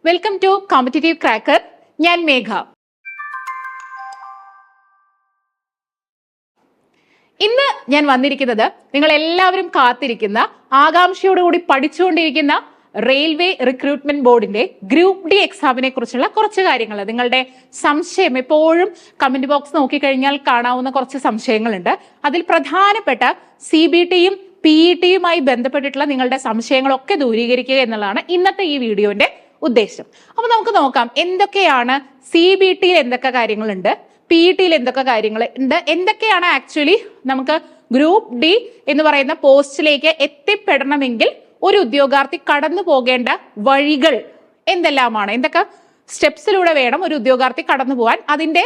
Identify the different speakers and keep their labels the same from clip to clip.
Speaker 1: Welcome to competitive cracker. ഞാൻ മേഘ. ഇന്ന് ഞാൻ വന്നിരിക്കുന്നത് നിങ്ങൾ എല്ലാവരും കാത്തിരിക്കുന്ന, ആകാംക്ഷയോടുകൂടി പഠിച്ചുകൊണ്ടിരിക്കുന്ന റെയിൽവേ റിക്രൂട്ട്മെന്റ് ബോർഡിന്റെ ഗ്രൂപ്പ് ഡി എക്സാമിനെ കുറിച്ചുള്ള കുറച്ച് കാര്യങ്ങൾ. നിങ്ങളുടെ സംശയം എപ്പോഴും കമന്റ് ബോക്സ് നോക്കിക്കഴിഞ്ഞാൽ കാണാവുന്ന കുറച്ച് സംശയങ്ങളുണ്ട്. അതിൽ പ്രധാനപ്പെട്ട CBTയും PETയുമായി ബന്ധപ്പെട്ടിട്ടുള്ള നിങ്ങളുടെ സംശയങ്ങളൊക്കെ ദൂരീകരിക്കുക എന്നുള്ളതാണ് ഇന്നത്തെ ഈ വീഡിയോന്റെ ഉദ്ദേശം. അപ്പൊ നമുക്ക് നോക്കാം എന്തൊക്കെയാണ് CBTയിൽ എന്തൊക്കെ കാര്യങ്ങളുണ്ട്, PETയിൽ എന്തൊക്കെ കാര്യങ്ങളുണ്ട്, എന്തൊക്കെയാണ് ആക്ച്വലി നമുക്ക് ഗ്രൂപ്പ് ഡി എന്ന് പറയുന്ന പോസ്റ്റിലേക്ക് എത്തിപ്പെടണമെങ്കിൽ ഒരു ഉദ്യോഗാർത്ഥി കടന്നു പോകേണ്ട വഴികൾ എന്തെല്ലാമാണ്, എന്തൊക്കെ സ്റ്റെപ്സിലൂടെ വേണം ഒരു ഉദ്യോഗാർത്ഥി കടന്നു പോകാൻ, അതിന്റെ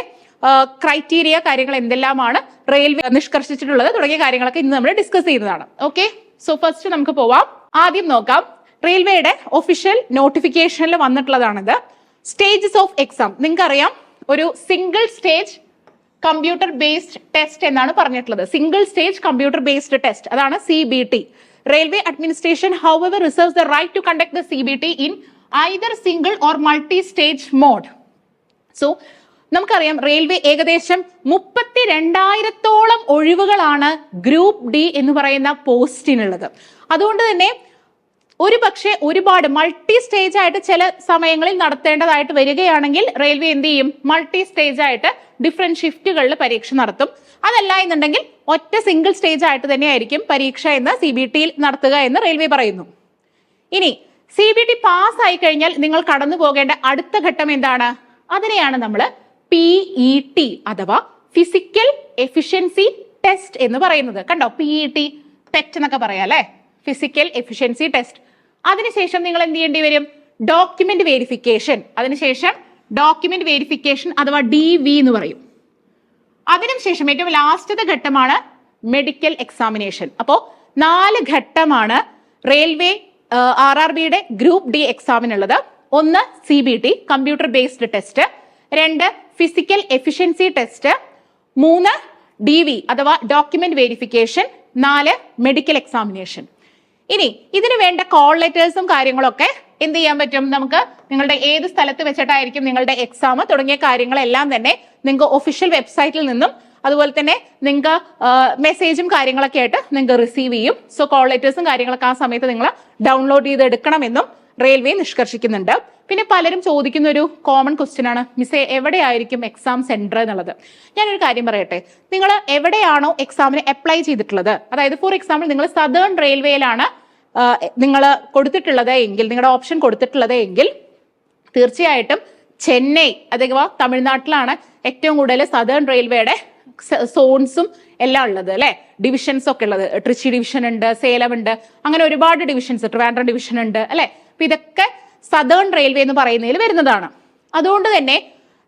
Speaker 1: ക്രൈറ്റീരിയ കാര്യങ്ങൾ എന്തെല്ലാമാണ് റെയിൽവേ നിഷ്കർഷിച്ചിട്ടുള്ളത് തുടങ്ങിയ കാര്യങ്ങളൊക്കെ ഇന്ന് നമ്മൾ ഡിസ്കസ് ചെയ്യുന്നതാണ്. ഓക്കെ, സോ ഫസ്റ്റ് നമുക്ക് പോവാം. ആദ്യം നോക്കാം, റെയിൽവേയുടെ ഒഫീഷ്യൽ നോട്ടിഫിക്കേഷനിൽ വന്നിട്ടുള്ളതാണിത്. Stages of exam. നിങ്ങൾക്കറിയാം, ഒരു single stage computer based test എന്നാണ് പറഞ്ഞിട്ടുള്ളത്. Single stage computer based test, അതാണ് CBT. Railway administration, however, reserves the right to conduct the CBT in either single or multi-stage mode. So, നമുക്കറിയാം railway ഏകദേശം 32,000-ഓളം ഒഴിവുകളാണ് group D എന്ന് പറയുന്ന പോസ്റ്റിനുള്ളത്. അതുകൊണ്ട് തന്നെ ഒരു പക്ഷേ ഒരുപാട് മൾട്ടി സ്റ്റേജ് ആയിട്ട് ചില സമയങ്ങളിൽ നടത്തേണ്ടതായിട്ട് വരികയാണെങ്കിൽ റെയിൽവേ എന്ത് ചെയ്യും, മൾട്ടി സ്റ്റേജ് ആയിട്ട് ഡിഫറെന്റ് ഷിഫ്റ്റുകളിൽ പരീക്ഷ നടത്തും. അതല്ല എന്നുണ്ടെങ്കിൽ ഒറ്റ സിംഗിൾ സ്റ്റേജ് ആയിട്ട് തന്നെയായിരിക്കും പരീക്ഷ എന്ന് CBTയിൽ നടത്തുക എന്ന് റെയിൽവേ പറയുന്നു. ഇനി CBT പാസ് ആയി കഴിഞ്ഞാൽ നിങ്ങൾ കടന്നു പോകേണ്ട അടുത്ത ഘട്ടം എന്താണ്? അതിനെയാണ് നമ്മൾ PET അഥവാ ഫിസിക്കൽ എഫിഷ്യൻസി ടെസ്റ്റ് എന്ന് പറയുന്നത്. കണ്ടോ, PET ടെസ്റ്റ് എന്നൊക്കെ പറയാം അല്ലെ, ഫിസിക്കൽ എഫിഷ്യൻസി ടെസ്റ്റ്. അതിനുശേഷം നിങ്ങൾ എന്ത് ചെയ്യേണ്ടി വരും? Document verification. അതിനുശേഷം ഡോക്യുമെന്റ് വെരിഫിക്കേഷൻ അഥവാ DV എന്ന് പറയും. അതിനുശേഷം ഏറ്റവും ലാസ്റ്റത്തെ ഘട്ടമാണ് മെഡിക്കൽ എക്സാമിനേഷൻ. അപ്പോ 4 ഘട്ടമാണ് റെയിൽവേ RRBയുടെ ഗ്രൂപ്പ് ഡി എക്സാമിനുള്ളത്. 1 CBT computer based test, 2 physical efficiency test, 3 DV അഥവാ ഡോക്യുമെന്റ് വെരിഫിക്കേഷൻ, 4 മെഡിക്കൽ എക്സാമിനേഷൻ. ഇനി ഇതിന് വേണ്ട കോൾ ലെറ്റേഴ്സും കാര്യങ്ങളൊക്കെ എന്ത് ചെയ്യാൻ പറ്റും നമുക്ക്? നിങ്ങളുടെ ഏത് സ്ഥലത്ത് വെച്ചിട്ടായിരിക്കും നിങ്ങളുടെ എക്സാം തുടങ്ങിയ കാര്യങ്ങളെല്ലാം തന്നെ നിങ്ങൾക്ക് ഒഫീഷ്യൽ വെബ്സൈറ്റിൽ നിന്നും അതുപോലെ തന്നെ നിങ്ങൾക്ക് മെസ്സേജും കാര്യങ്ങളൊക്കെ ആയിട്ട് നിങ്ങൾക്ക് റിസീവ് ചെയ്യും. സോ കോൾ ലെറ്റേഴ്സും കാര്യങ്ങളൊക്കെ ആ സമയത്ത് നിങ്ങൾ ഡൗൺലോഡ് ചെയ്ത് എടുക്കണമെന്നും റെയിൽവേ നിഷ്കർഷിക്കുന്നുണ്ട്. പിന്നെ പലരും ചോദിക്കുന്ന ഒരു കോമൺ ക്വസ്റ്റ്യൻ ആണ്, മിസ്സേ എവിടെയായിരിക്കും എക്സാം സെന്റർ എന്നുള്ളത്. ഞാനൊരു കാര്യം പറയട്ടെ, നിങ്ങൾ എവിടെയാണോ എക്സാമിന് അപ്ലൈ ചെയ്തിട്ടുള്ളത്, അതായത് ഫോർ എക്സാമ്പിൾ നിങ്ങൾ സദേൺ റെയിൽവേയിലാണ് നിങ്ങൾ കൊടുത്തിട്ടുള്ളത് എങ്കിൽ, നിങ്ങളുടെ ഓപ്ഷൻ കൊടുത്തിട്ടുള്ളത് എങ്കിൽ തീർച്ചയായിട്ടും ചെന്നൈ അഥവാ തമിഴ്നാട്ടിലാണ് ഏറ്റവും കൂടുതൽ സദേൺ റെയിൽവേയുടെ സോൺസും എല്ലാം ഉള്ളത് അല്ലെ, ഡിവിഷൻസ് ഒക്കെ ഉള്ളത്. ട്രിച്ചി ഡിവിഷൻ ഉണ്ട്, സേലം ഉണ്ട്, അങ്ങനെ ഒരുപാട് ഡിവിഷൻസ്, ട്രിവാൻഡ്രം ഡിവിഷൻ ഉണ്ട് അല്ലെ. അപ്പൊ ഇതൊക്കെ സദേൺ റെയിൽവേ എന്ന് പറയുന്നതിൽ വരുന്നതാണ്. അതുകൊണ്ട് തന്നെ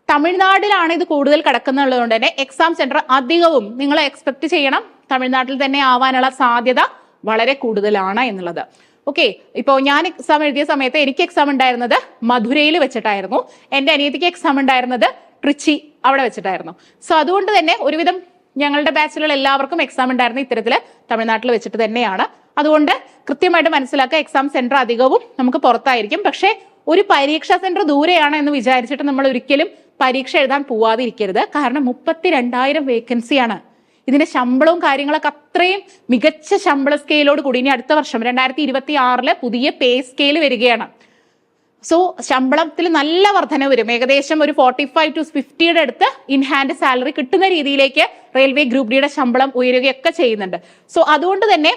Speaker 1: തമിഴ്നാട്ടിലാണ് ഇത് കൂടുതൽ കിടക്കുന്നുള്ളത് കൊണ്ട് തന്നെ എക്സാം സെന്റർ അധികവും നിങ്ങൾ എക്സ്പെക്ട് ചെയ്യണം തമിഴ്നാട്ടിൽ തന്നെ ആവാനുള്ള സാധ്യത വളരെ കൂടുതലാണ് എന്നുള്ളത്. ഓക്കെ, ഇപ്പോ ഞാൻ എക്സാം എഴുതിയ സമയത്ത് എനിക്ക് എക്സാം ഉണ്ടായിരുന്നത് മധുരയിൽ വെച്ചിട്ടായിരുന്നു, എന്റെ അനിയത്തിക്ക് എക്സാം ഉണ്ടായിരുന്നത് ട്രിച്ചി അവിടെ വെച്ചിട്ടായിരുന്നു. സോ അതുകൊണ്ട് തന്നെ ഒരുവിധം ഞങ്ങളുടെ ബാച്ചിലുള്ള എല്ലാവർക്കും എക്സാം ഉണ്ടായിരുന്ന ഇത്തരത്തില് തമിഴ്നാട്ടിൽ വെച്ചിട്ട് തന്നെയാണ്. അതുകൊണ്ട് കൃത്യമായിട്ട് മനസ്സിലാക്കുക, എക്സാം സെന്റർ അധികവും നമുക്ക് പുറത്തായിരിക്കും. പക്ഷേ ഒരു പരീക്ഷാ സെന്റർ ദൂരെയാണ് എന്ന് വിചാരിച്ചിട്ട് നമ്മൾ ഒരിക്കലും പരീക്ഷ എഴുതാൻ പോവാതിരിക്കരുത്. കാരണം 32,000 വേക്കൻസിയാണ്. ഇതിന്റെ ശമ്പളവും കാര്യങ്ങളൊക്കെ അത്രയും മികച്ച ശമ്പള സ്കെയിലോട് കൂടി ഇനി അടുത്ത വർഷം 2026 പുതിയ പേ സ്കെയിൽ വരികയാണ്. സോ ശമ്പളത്തിൽ നല്ല വർധന വരും. ഏകദേശം ഒരു 45 to 50യുടെ അടുത്ത് ഇൻ ഹാൻഡ് സാലറി കിട്ടുന്ന രീതിയിലേക്ക് റെയിൽവേ ഗ്രൂപ്പ് ഡിയുടെ ശമ്പളം ഉയരുകയൊക്കെ ചെയ്യുന്നുണ്ട്. സോ അതുകൊണ്ട് തന്നെ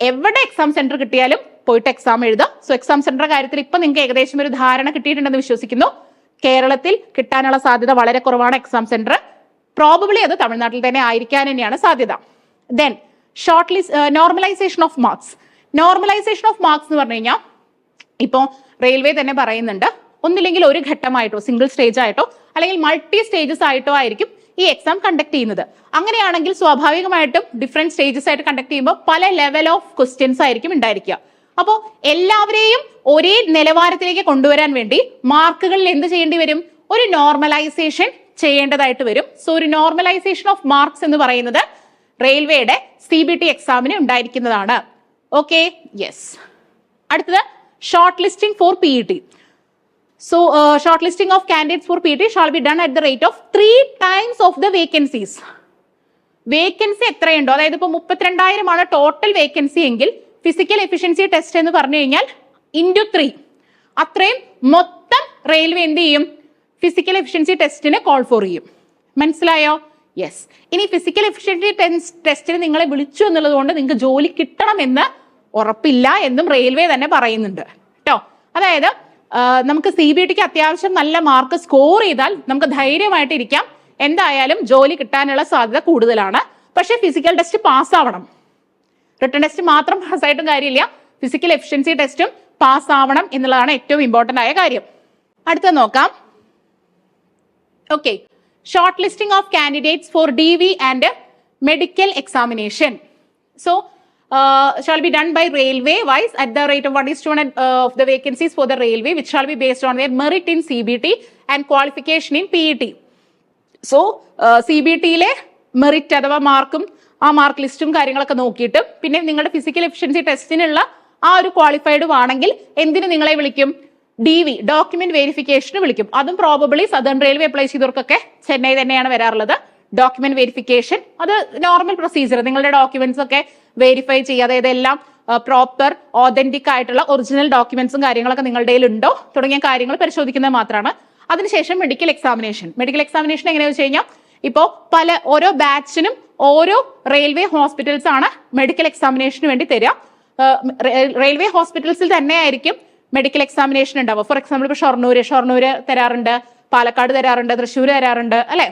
Speaker 1: എവിടെ എക്സാം സെന്റർ കിട്ടിയാലും പോയിട്ട് എക്സാം എഴുതാം. സോ എക്സാം സെന്റർ കാര്യത്തിൽ ഇപ്പൊ നിങ്ങൾക്ക് ഏകദേശം ഒരു ധാരണ കിട്ടിയിട്ടുണ്ടെന്ന് വിശ്വസിക്കുന്നു. കേരളത്തിൽ കിട്ടാനുള്ള സാധ്യത വളരെ കുറവാണ് എക്സാം സെന്റർ. പ്രോബബ്ലി അത് തമിഴ്നാട്ടിൽ തന്നെ ആയിരിക്കാൻ തന്നെയാണ് സാധ്യത. Then short list normalisation of marks. Normalisation of marks എന്ന് പറഞ്ഞു കഴിഞ്ഞാൽ ഇപ്പോ റെയിൽവേ തന്നെ പറയുന്നുണ്ട്, ഒന്നില്ലെങ്കിൽ ഒരു ഘട്ടമായിട്ടോ സിംഗിൾ സ്റ്റേജ് ആയിട്ടോ അല്ലെങ്കിൽ മൾട്ടി സ്റ്റേജസ് ആയിട്ടോ ആയിരിക്കും ഈ എക്സാം കണ്ടക്ട് ചെയ്യുന്നത്. അങ്ങനെയാണെങ്കിൽ സ്വാഭാവികമായിട്ടും ഡിഫറെന്റ് സ്റ്റേജസ് ആയിട്ട് കണ്ടക്ട് ചെയ്യുമ്പോൾ പല ലെവൽ ഓഫ് ക്വസ്റ്റ്യൻസ് ആയിരിക്കും ഉണ്ടായിരിക്കുക. അപ്പോൾ എല്ലാവരെയും ഒരേ നിലവാരത്തിലേക്ക് കൊണ്ടുവരാൻ വേണ്ടി മാർക്കുകളിൽ എന്ത് ചെയ്യേണ്ടി വരും? ഒരു നോർമലൈസേഷൻ ചെയ്യേണ്ടതായിട്ട് വരും. സോ ഒരു നോർമലൈസേഷൻ ഓഫ് മാർക്സ് എന്ന് പറയുന്നത് റെയിൽവേയുടെ CBT എക്സാമിന് ഉണ്ടായിരിക്കുന്നതാണ്. Okay, yes. അടുത്തത് shortlisting for PET. So, shortlisting of candidates for PT shall be done at the rate of 3 times of the vacancies. Vacancy എത്രയുണ്ടോ, അതായത് ഇപ്പോൾ 32,000 ടോട്ടൽ വേക്കൻസി എങ്കിൽ ഫിസിക്കൽ എഫിഷ്യൻസി ടെസ്റ്റ് എന്ന് പറഞ്ഞു കഴിഞ്ഞാൽ ഇൻറ്റു 3 അത്രയും മൊത്തം റെയിൽവേ എന്ത് ചെയ്യും, ഫിസിക്കൽ എഫിഷ്യൻസി ടെസ്റ്റിന് കോൾ ഫോർ ചെയ്യും. മനസ്സിലായോ? യെസ്. ഇനി ഫിസിക്കൽ എഫിഷ്യൻസി ടെസ്റ്റിന് നിങ്ങളെ വിളിച്ചു എന്നുള്ളത് കൊണ്ട് നിങ്ങൾക്ക് ജോലി കിട്ടണമെന്ന് ഉറപ്പില്ല എന്നും റെയിൽവേ തന്നെ പറയുന്നുണ്ട് കേട്ടോ. അതായത് നമുക്ക് CBTക്ക് അത്യാവശ്യം നല്ല മാർക്ക് സ്കോർ ചെയ്താൽ നമുക്ക് ധൈര്യമായിട്ട് ഇരിക്കാം, എന്തായാലും ജോലി കിട്ടാനുള്ള സാധ്യത കൂടുതലാണ്. പക്ഷെ ഫിസിക്കൽ ടെസ്റ്റ് പാസ്സാവണം. റിട്ടൺ ടെസ്റ്റ് മാത്രം പാസ്സായിട്ടും കാര്യമില്ല, ഫിസിക്കൽ എഫിഷ്യൻസി ടെസ്റ്റും പാസ്സാവണം എന്നുള്ളതാണ് ഏറ്റവും ഇമ്പോർട്ടന്റ് ആയ കാര്യം. അടുത്ത നോക്കാം. Okay, short listing of candidates four DV and medical examination. So shall be done by railway wise at the rate of 1:1 of the vacancies for the railway, which shall be based on their merit in CBT and qualification in PET. So CBTയിലെ merit അഥവാ മാർക്കും ആ mark ലിസ്റ്റും കാര്യങ്ങളൊക്കെ നോക്കിയിട്ട് പിന്നെ നിങ്ങളുടെ physical efficiency ടെസ്റ്റിനുള്ള ആ ഒരു ക്വാളിഫൈഡും ആണെങ്കിൽ എന്തിനു നിങ്ങളെ വിളിക്കും, DV ഡോക്യുമെന്റ് വെരിഫിക്കേഷന് വിളിക്കും. അതും പ്രോബബിളി സദേൺ റെയിൽവേ അപ്ലൈ ചെയ്തവർക്കൊക്കെ ചെന്നൈ തന്നെയാണ് വരാറുള്ളത്. ഡോക്യുമെന്റ് വെരിഫിക്കേഷൻ അത് നോർമൽ പ്രൊസീജിയർ, നിങ്ങളുടെ ഡോക്യുമെന്റ്സ് ഒക്കെ വെരിഫൈ ചെയ്യുക, അതായത് എല്ലാം പ്രോപ്പർ ഓതന്റിക് ആയിട്ടുള്ള ഒറിജിനൽ ഡോക്യുമെന്റ്സും കാര്യങ്ങളൊക്കെ നിങ്ങളുടെ കയ്യിൽ ഉണ്ടോ തുടങ്ങിയ കാര്യങ്ങൾ പരിശോധിക്കുന്നത് മാത്രമാണ്. അതിനുശേഷം മെഡിക്കൽ എക്സാമിനേഷൻ. മെഡിക്കൽ എക്സാമിനേഷൻ എങ്ങനെയാണെന്ന് വെച്ച് കഴിഞ്ഞാൽ ഇപ്പോൾ ഓരോ ബാച്ചിനും ഓരോ റെയിൽവേ ഹോസ്പിറ്റൽസ് ആണ് മെഡിക്കൽ എക്സാമിനേഷന് വേണ്ടി തരിക. റെയിൽവേ ഹോസ്പിറ്റൽസിൽ തന്നെ ആയിരിക്കും മെഡിക്കൽ എക്സാമിനേഷൻ ഉണ്ടാവുക. ഫോർ എക്സാമ്പിൾ ഇപ്പോൾ ഷൊർണൂര് തരാറുണ്ട്, പാലക്കാട് തരാറുണ്ട്, തൃശ്ശൂർ തരാറുണ്ട് അല്ലെ.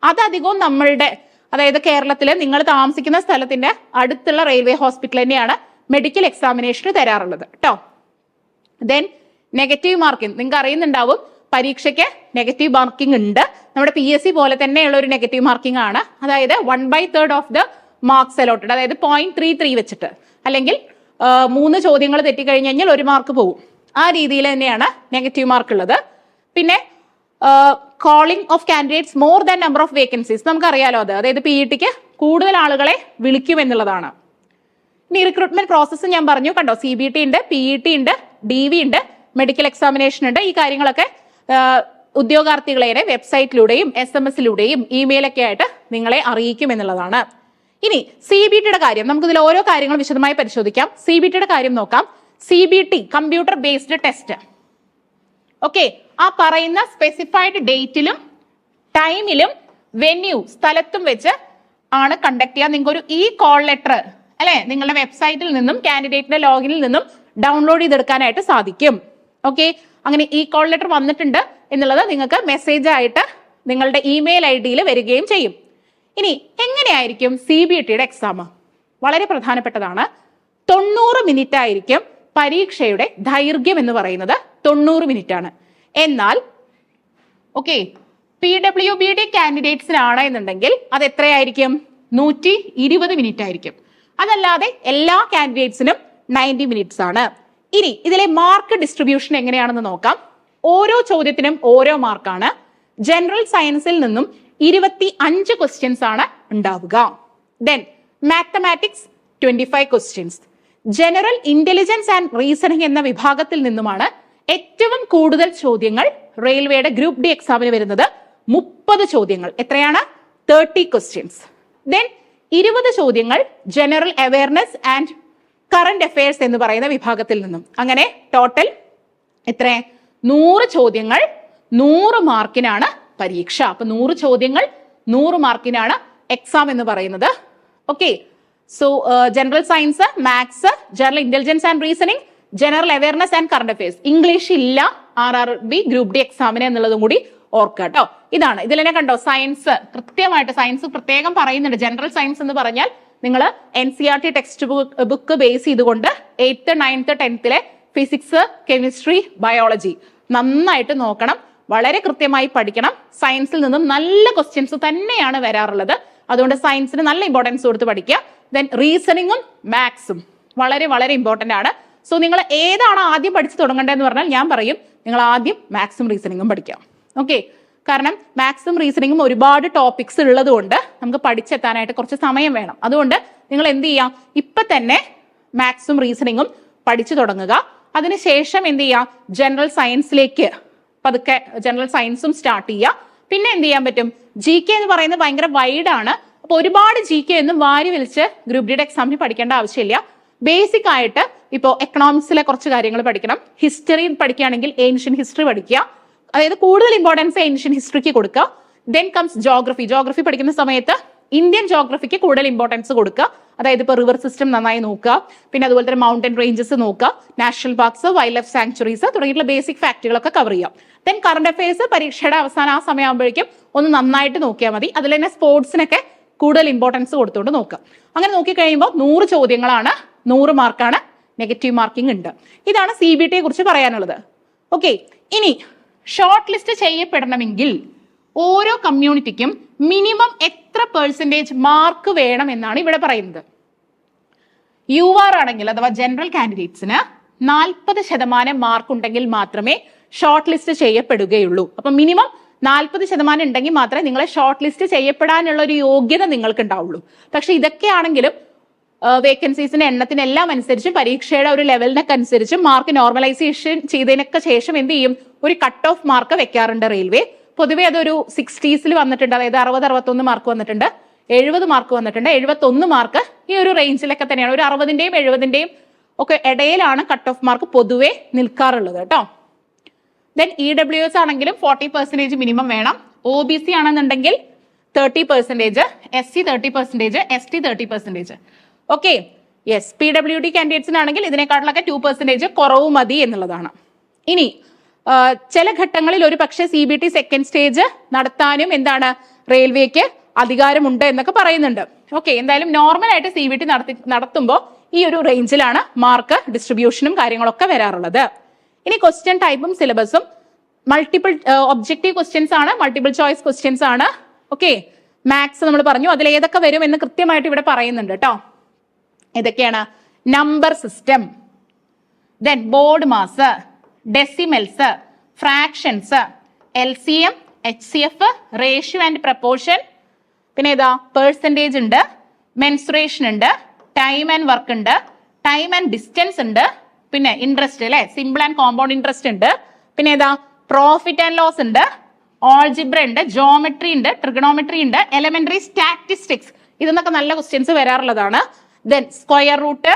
Speaker 1: അതധികവും നമ്മളുടെ അതായത് കേരളത്തിലെ നിങ്ങൾ താമസിക്കുന്ന സ്ഥലത്തിന്റെ അടുത്തുള്ള റെയിൽവേ ഹോസ്പിറ്റൽ തന്നെയാണ് മെഡിക്കൽ എക്സാമിനേഷന് തരാറുള്ളത് കേട്ടോ. ദെൻ നെഗറ്റീവ് മാർക്കിംഗ്, നിങ്ങൾക്ക് അറിയുന്നുണ്ടാവും പരീക്ഷയ്ക്ക് നെഗറ്റീവ് മാർക്കിംഗ് ഉണ്ട്. നമ്മുടെ PSC പോലെ തന്നെയുള്ള ഒരു നെഗറ്റീവ് മാർക്കിംഗ് ആണ്. അതായത് 1/3 ഓഫ് ദ മാർക്സ് അലോട്ടഡ്, അതായത് 0.33 വെച്ചിട്ട്, അല്ലെങ്കിൽ 3 ചോദ്യങ്ങൾ തെറ്റിക്കഴിഞ്ഞ് കഴിഞ്ഞാൽ 1 മാർക്ക് പോകും. ആ രീതിയിൽ തന്നെയാണ് നെഗറ്റീവ് മാർക്ക് ഉള്ളത്. പിന്നെ calling of candidates more than number of vacancies, നമുക്കറിയാലോ അത്, അതായത് PETക്ക് കൂടുതൽ ആളുകളെ വിളിക്കും എന്നുള്ളതാണ്. ഇനി റിക്രൂട്ട്മെന്റ് പ്രോസസ്സ് ഞാൻ പറഞ്ഞു കണ്ടോ, CBT ഉണ്ട്, PET ഉണ്ട്, DV ഉണ്ട്, മെഡിക്കൽ എക്സാമിനേഷൻ ഉണ്ട്. ഈ കാര്യങ്ങളൊക്കെ ഉദ്യോഗാർത്ഥികളെ വെബ്സൈറ്റിലൂടെയും SMS-ലൂടെയും ഇമെയിലൊക്കെ ആയിട്ട് നിങ്ങളെ അറിയിക്കും എന്നുള്ളതാണ്. ഇനി CBTയുടെ കാര്യം, നമുക്കിതിൽ ഓരോ കാര്യങ്ങൾ വിശദമായി പരിശോധിക്കാം. CBTയുടെ കാര്യം നോക്കാം. CBT computer based test. Okay, ആ പറയുന്ന സ്പെസിഫൈഡ് ഡേറ്റിലും ടൈമിലും വെന്യൂ സ്ഥലത്തും വെച്ച് ആണ് കണ്ടക്ട് ചെയ്യുക. നിങ്ങൾക്ക് ഒരു കോൾ ലെറ്റർ അല്ലെ നിങ്ങളുടെ വെബ്സൈറ്റിൽ നിന്നും കാൻഡിഡേറ്റിന്റെ ലോഗിനിൽ നിന്നും ഡൗൺലോഡ് ചെയ്തെടുക്കാനായിട്ട് സാധിക്കും. ഓക്കെ, അങ്ങനെ കോൾ ലെറ്റർ വന്നിട്ടുണ്ട് എന്നുള്ളത് നിങ്ങൾക്ക് മെസ്സേജ് ആയിട്ട് നിങ്ങളുടെ ഇമെയിൽ ID വരികയും ചെയ്യും. ഇനി എങ്ങനെയായിരിക്കും CBTയുടെ എക്സാം? വളരെ പ്രധാനപ്പെട്ടതാണ്. 90 മിനിറ്റ് ആയിരിക്കും പരീക്ഷയുടെ ദൈർഘ്യം എന്ന് പറയുന്നത്. 90 മിനിറ്റ് ആണ്. എന്നാൽ ഓക്കെ, PWBD കാൻഡിഡേറ്റ്സിനാണ് എന്നുണ്ടെങ്കിൽ അത് എത്രയായിരിക്കും? 120 മിനിറ്റ് ആയിരിക്കും. അതല്ലാതെ എല്ലാ കാൻഡിഡേറ്റ്സിനും 90 മിനിറ്റ്സ് ആണ്. ഇനി ഇതിലെ മാർക്ക് ഡിസ്ട്രിബ്യൂഷൻ എങ്ങനെയാണെന്ന് നോക്കാം. ഓരോ ചോദ്യത്തിനും ഓരോ മാർക്കാണ്. ജനറൽ സയൻസിൽ നിന്നും 25 ക്വസ്റ്റ്യൻസ് ആണ് ഉണ്ടാവുക. Then mathematics 25 questions. General intelligence and reasoning എന്ന വിഭാഗത്തിൽ നിന്നുമാണ് ഏറ്റവും കൂടുതൽ ചോദ്യങ്ങൾ റെയിൽവേയുടെ ഗ്രൂപ്പ് ഡി എക്സാമിന് വരുന്നത്. 30 ചോദ്യങ്ങൾ. എത്രയാണ്? 30 ക്വസ്റ്റ്യൻസ്. ദെൻ 20 ചോദ്യങ്ങൾ general awareness and current affairs എന്ന് പറയുന്ന വിഭാഗത്തിൽ നിന്നും. അങ്ങനെ ടോട്ടൽ എത്ര? 100 ചോദ്യങ്ങൾ 100 മാർക്കിനാണ് പരീക്ഷ. അപ്പൊ 100 ചോദ്യങ്ങൾ 100 മാർക്കിനാണ് എക്സാം എന്ന് പറയുന്നത്. Okay, so general science, maths, general intelligence and reasoning, general awareness and current affairs. English ഇല്ല RRB ഗ്രൂപ്പ് ഡി എക്സാമിന് എന്നുള്ളതും കൂടി ഓർക്കുക കേട്ടോ. ഇതാണ് ഇതിൽ തന്നെ കണ്ടോ, സയൻസ് കൃത്യമായിട്ട് സയൻസ് പ്രത്യേകം പറയുന്നുണ്ട്. ജനറൽ സയൻസ് എന്ന് പറഞ്ഞാൽ നിങ്ങൾ NCERT ടെക്സ്റ്റ് ബുക്ക് ബേസ് ചെയ്തുകൊണ്ട് 8th 9th 10th physics, chemistry, biology നന്നായിട്ട് നോക്കണം. വളരെ കൃത്യമായി പഠിക്കണം. സയൻസിൽ നിന്നും നല്ല ക്വസ്റ്റ്യൻസ് തന്നെയാണ് വരാറുള്ളത്. അതുകൊണ്ട് സയൻസിന് നല്ല ഇമ്പോർട്ടൻസ് കൊടുത്ത് പഠിക്കുക. ദെൻ റീസണിങ്ങും മാത്സും വളരെ വളരെ ഇമ്പോർട്ടന്റ് ആണ്. സോ നിങ്ങൾ ഏതാണ് ആദ്യം പഠിച്ചു തുടങ്ങേണ്ടതെന്ന് പറഞ്ഞാൽ ഞാൻ പറയും നിങ്ങൾ ആദ്യം മാത്സും റീസണിങ്ങും പഠിക്കാം. ഓക്കെ, കാരണം മാത്സും റീസണിങ്ങും ഒരുപാട് ടോപ്പിക്സ് ഉള്ളത് കൊണ്ട് നമുക്ക് പഠിച്ചെത്താനായിട്ട് കുറച്ച് സമയം വേണം. അതുകൊണ്ട് നിങ്ങൾ എന്ത് ചെയ്യാം, ഇപ്പൊ തന്നെ മാത്സും റീസണിങ്ങും പഠിച്ചു തുടങ്ങുക. അതിനുശേഷം എന്ത് ചെയ്യാം, ജനറൽ സയൻസിലേക്ക് പതുക്കെ ജനറൽ സയൻസും സ്റ്റാർട്ട് ചെയ്യുക. പിന്നെ എന്ത് ചെയ്യാൻ പറ്റും, GK എന്ന് പറയുന്നത് ഭയങ്കര വൈഡ് ആണ്. അപ്പൊ ഒരുപാട് GK ഒന്നും വാരി വലിച്ച് ഗ്രൂപ്പ് ഡിയുടെ എക്സാമിന് പഠിക്കേണ്ട ആവശ്യമില്ല. ബേസിക് ആയിട്ട് ഇപ്പോൾ എക്കണോമിക്സിലെ കുറച്ച് കാര്യങ്ങൾ പഠിക്കണം. ഹിസ്റ്ററി പഠിക്കുകയാണെങ്കിൽ ഏൻഷ്യൻ ഹിസ്റ്ററി പഠിക്കുക, അതായത് കൂടുതൽ ഇമ്പോർട്ടൻസ് ഏൻഷ്യൻ ഹിസ്റ്ററിക്ക് കൊടുക്കുക. Then comes geography. ജോഗ്രഫി പഠിക്കുന്ന സമയത്ത് ഇന്ത്യൻ ജോഗ്രഫിക്ക് കൂടുതൽ ഇമ്പോർട്ടൻസ് കൊടുക്കുക. അതായത് ഇപ്പോൾ റിവർ സിസ്റ്റം നന്നായി നോക്കുക, പിന്നെ അതുപോലെ തന്നെ മൗണ്ടൻ റേഞ്ചസ് നോക്കുക, national parks, wild life sanctuaries തുടങ്ങിയിട്ടുള്ള ബേസിക് ഫാക്ടുകളൊക്കെ കവർ ചെയ്യാം. ദെൻ കറണ്ട് അഫയേഴ്സ് പരീക്ഷയുടെ അവസാനം ആ സമയമാകുമ്പോഴേക്കും ഒന്ന് നന്നായിട്ട് നോക്കിയാൽ മതി. അതിൽ തന്നെ സ്പോർട്സിനൊക്കെ കൂടുതൽ ഇമ്പോർട്ടൻസ് കൊടുത്തുകൊണ്ട് നോക്കുക. അങ്ങനെ നോക്കിക്കഴിയുമ്പോൾ 100 ചോദ്യങ്ങളാണ്, 100 മാർക്കാണ്, നെഗറ്റീവ് മാർക്കിംഗ് ഉണ്ട്. ഇതാണ് CBT കുറിച്ച് പറയാനുള്ളത്. ഓക്കെ, ഇനി ഷോർട്ട് ലിസ്റ്റ് ചെയ്യപ്പെടണമെങ്കിൽ ഓരോ കമ്മ്യൂണിറ്റിക്കും മിനിമം എത്ര പെർസെൻറ്റേജ് മാർക്ക് വേണം എന്നാണ് ഇവിടെ പറയുന്നത്. UR ആണെങ്കിൽ അഥവാ ജനറൽ കാൻഡിഡേറ്റ്സിന് 40% മാർക്ക് ഉണ്ടെങ്കിൽ മാത്രമേ ഷോർട്ട് ലിസ്റ്റ് ചെയ്യപ്പെടുകയുള്ളൂ. അപ്പൊ മിനിമം 40% ഉണ്ടെങ്കിൽ മാത്രമേ നിങ്ങളെ ഷോർട്ട് ലിസ്റ്റ് ചെയ്യപ്പെടാനുള്ള ഒരു യോഗ്യത നിങ്ങൾക്ക് ഉണ്ടാവുള്ളൂ. പക്ഷെ ഇതൊക്കെയാണെങ്കിലും വേക്കൻസീസിന്റെ എണ്ണത്തിനെല്ലാം അനുസരിച്ചും പരീക്ഷയുടെ ഒരു ലെവലിനൊക്കെ അനുസരിച്ചും മാർക്ക് നോർമലൈസേഷൻ ചെയ്തതിനൊക്കെ ശേഷം എന്ത് ചെയ്യും, ഒരു കട്ട് ഓഫ് മാർക്ക് വെക്കാറുണ്ട് റെയിൽവേ. പൊതുവെ അതൊരു 60s വന്നിട്ടുണ്ട്, അതായത് 60-61 മാർക്ക് വന്നിട്ടുണ്ട്, 70 മാർക്ക് വന്നിട്ടുണ്ട്, 71 മാർക്ക് ഈ ഒരു റേഞ്ചിലൊക്കെ തന്നെയാണ്. ഒരു 60ന്റെയും 70ന്റെയും ഒക്കെ ഇടയിലാണ് കട്ട് ഓഫ് മാർക്ക് പൊതുവെ നിൽക്കാറുള്ളത് കേട്ടോ. ദെൻ EWS ആണെങ്കിലും 40% മിനിമം വേണം. OBC ആണെന്നുണ്ടെങ്കിൽ 30%, SC 30%, ST 30%. Okay, yes. PWD കാൻഡിഡേറ്റ്സിനാണെങ്കിൽ ഇതിനെക്കാട്ടിലൊക്കെ 2% കുറവ് മതി എന്നുള്ളതാണ്. ഇനി ചില ഘട്ടങ്ങളിൽ ഒരു പക്ഷേ CBT സെക്കൻഡ് സ്റ്റേജ് നടത്താനും എന്താണ് റെയിൽവേക്ക് അധികാരമുണ്ട് എന്നൊക്കെ പറയുന്നുണ്ട്. ഓക്കെ, എന്തായാലും നോർമൽ ആയിട്ട് CBT നടത്തുമ്പോൾ ഈ ഒരു റേഞ്ചിലാണ് മാർക്ക് ഡിസ്ട്രിബ്യൂഷനും കാര്യങ്ങളൊക്കെ വരാറുള്ളത്. ഇനി ക്വസ്റ്റ്യൻ ടൈപ്പും സിലബസും മൾട്ടിപ്പിൾ ഒബ്ജക്റ്റീവ് ക്വസ്റ്റ്യൻസ് ആണ്, മൾട്ടിപ്പിൾ ചോയ്സ് ക്വസ്റ്റ്യൻസ് ആണ്. ഓക്കെ, മാത്സ് നമ്മൾ പറഞ്ഞു, അതിൽ ഏതൊക്കെ വരും എന്ന് കൃത്യമായിട്ട് ഇവിടെ പറയുന്നുണ്ട് കേട്ടോ. ഏതൊക്കെയാണ്? Number system, then board mass, decimals, fractions, LCM, HCF, ratio and proportion, പിന്നെ ഏതാ പെർസെൻറ്റേജ് ഉണ്ട്, മെൻസുറേഷൻ ഉണ്ട്, ടൈം ആൻഡ് വർക്ക് ഉണ്ട്, ടൈം ആൻഡ് ഡിസ്റ്റൻസ് ഉണ്ട്, പിന്നെ ഇൻട്രസ്റ്റ് അല്ലെ, സിമ്പിൾ ആൻഡ് കോമ്പൗണ്ട് ഇൻട്രസ്റ്റ് ഉണ്ട്, പിന്നെ ഏതാ പ്രോഫിറ്റ് ആൻഡ് ലോസ് ഉണ്ട്, ഓൾജിബ്ര ഉണ്ട്, ജോമെട്രി ഉണ്ട്, ട്രിഗണോമെട്രി ഉണ്ട്, എലിമെന്ററി സ്റ്റാറ്റിസ്റ്റിക്സ്. ഇതെന്നൊക്കെ നല്ല ക്വസ്റ്റ്യൻസ് വരാറുള്ളതാണ്. Then square root,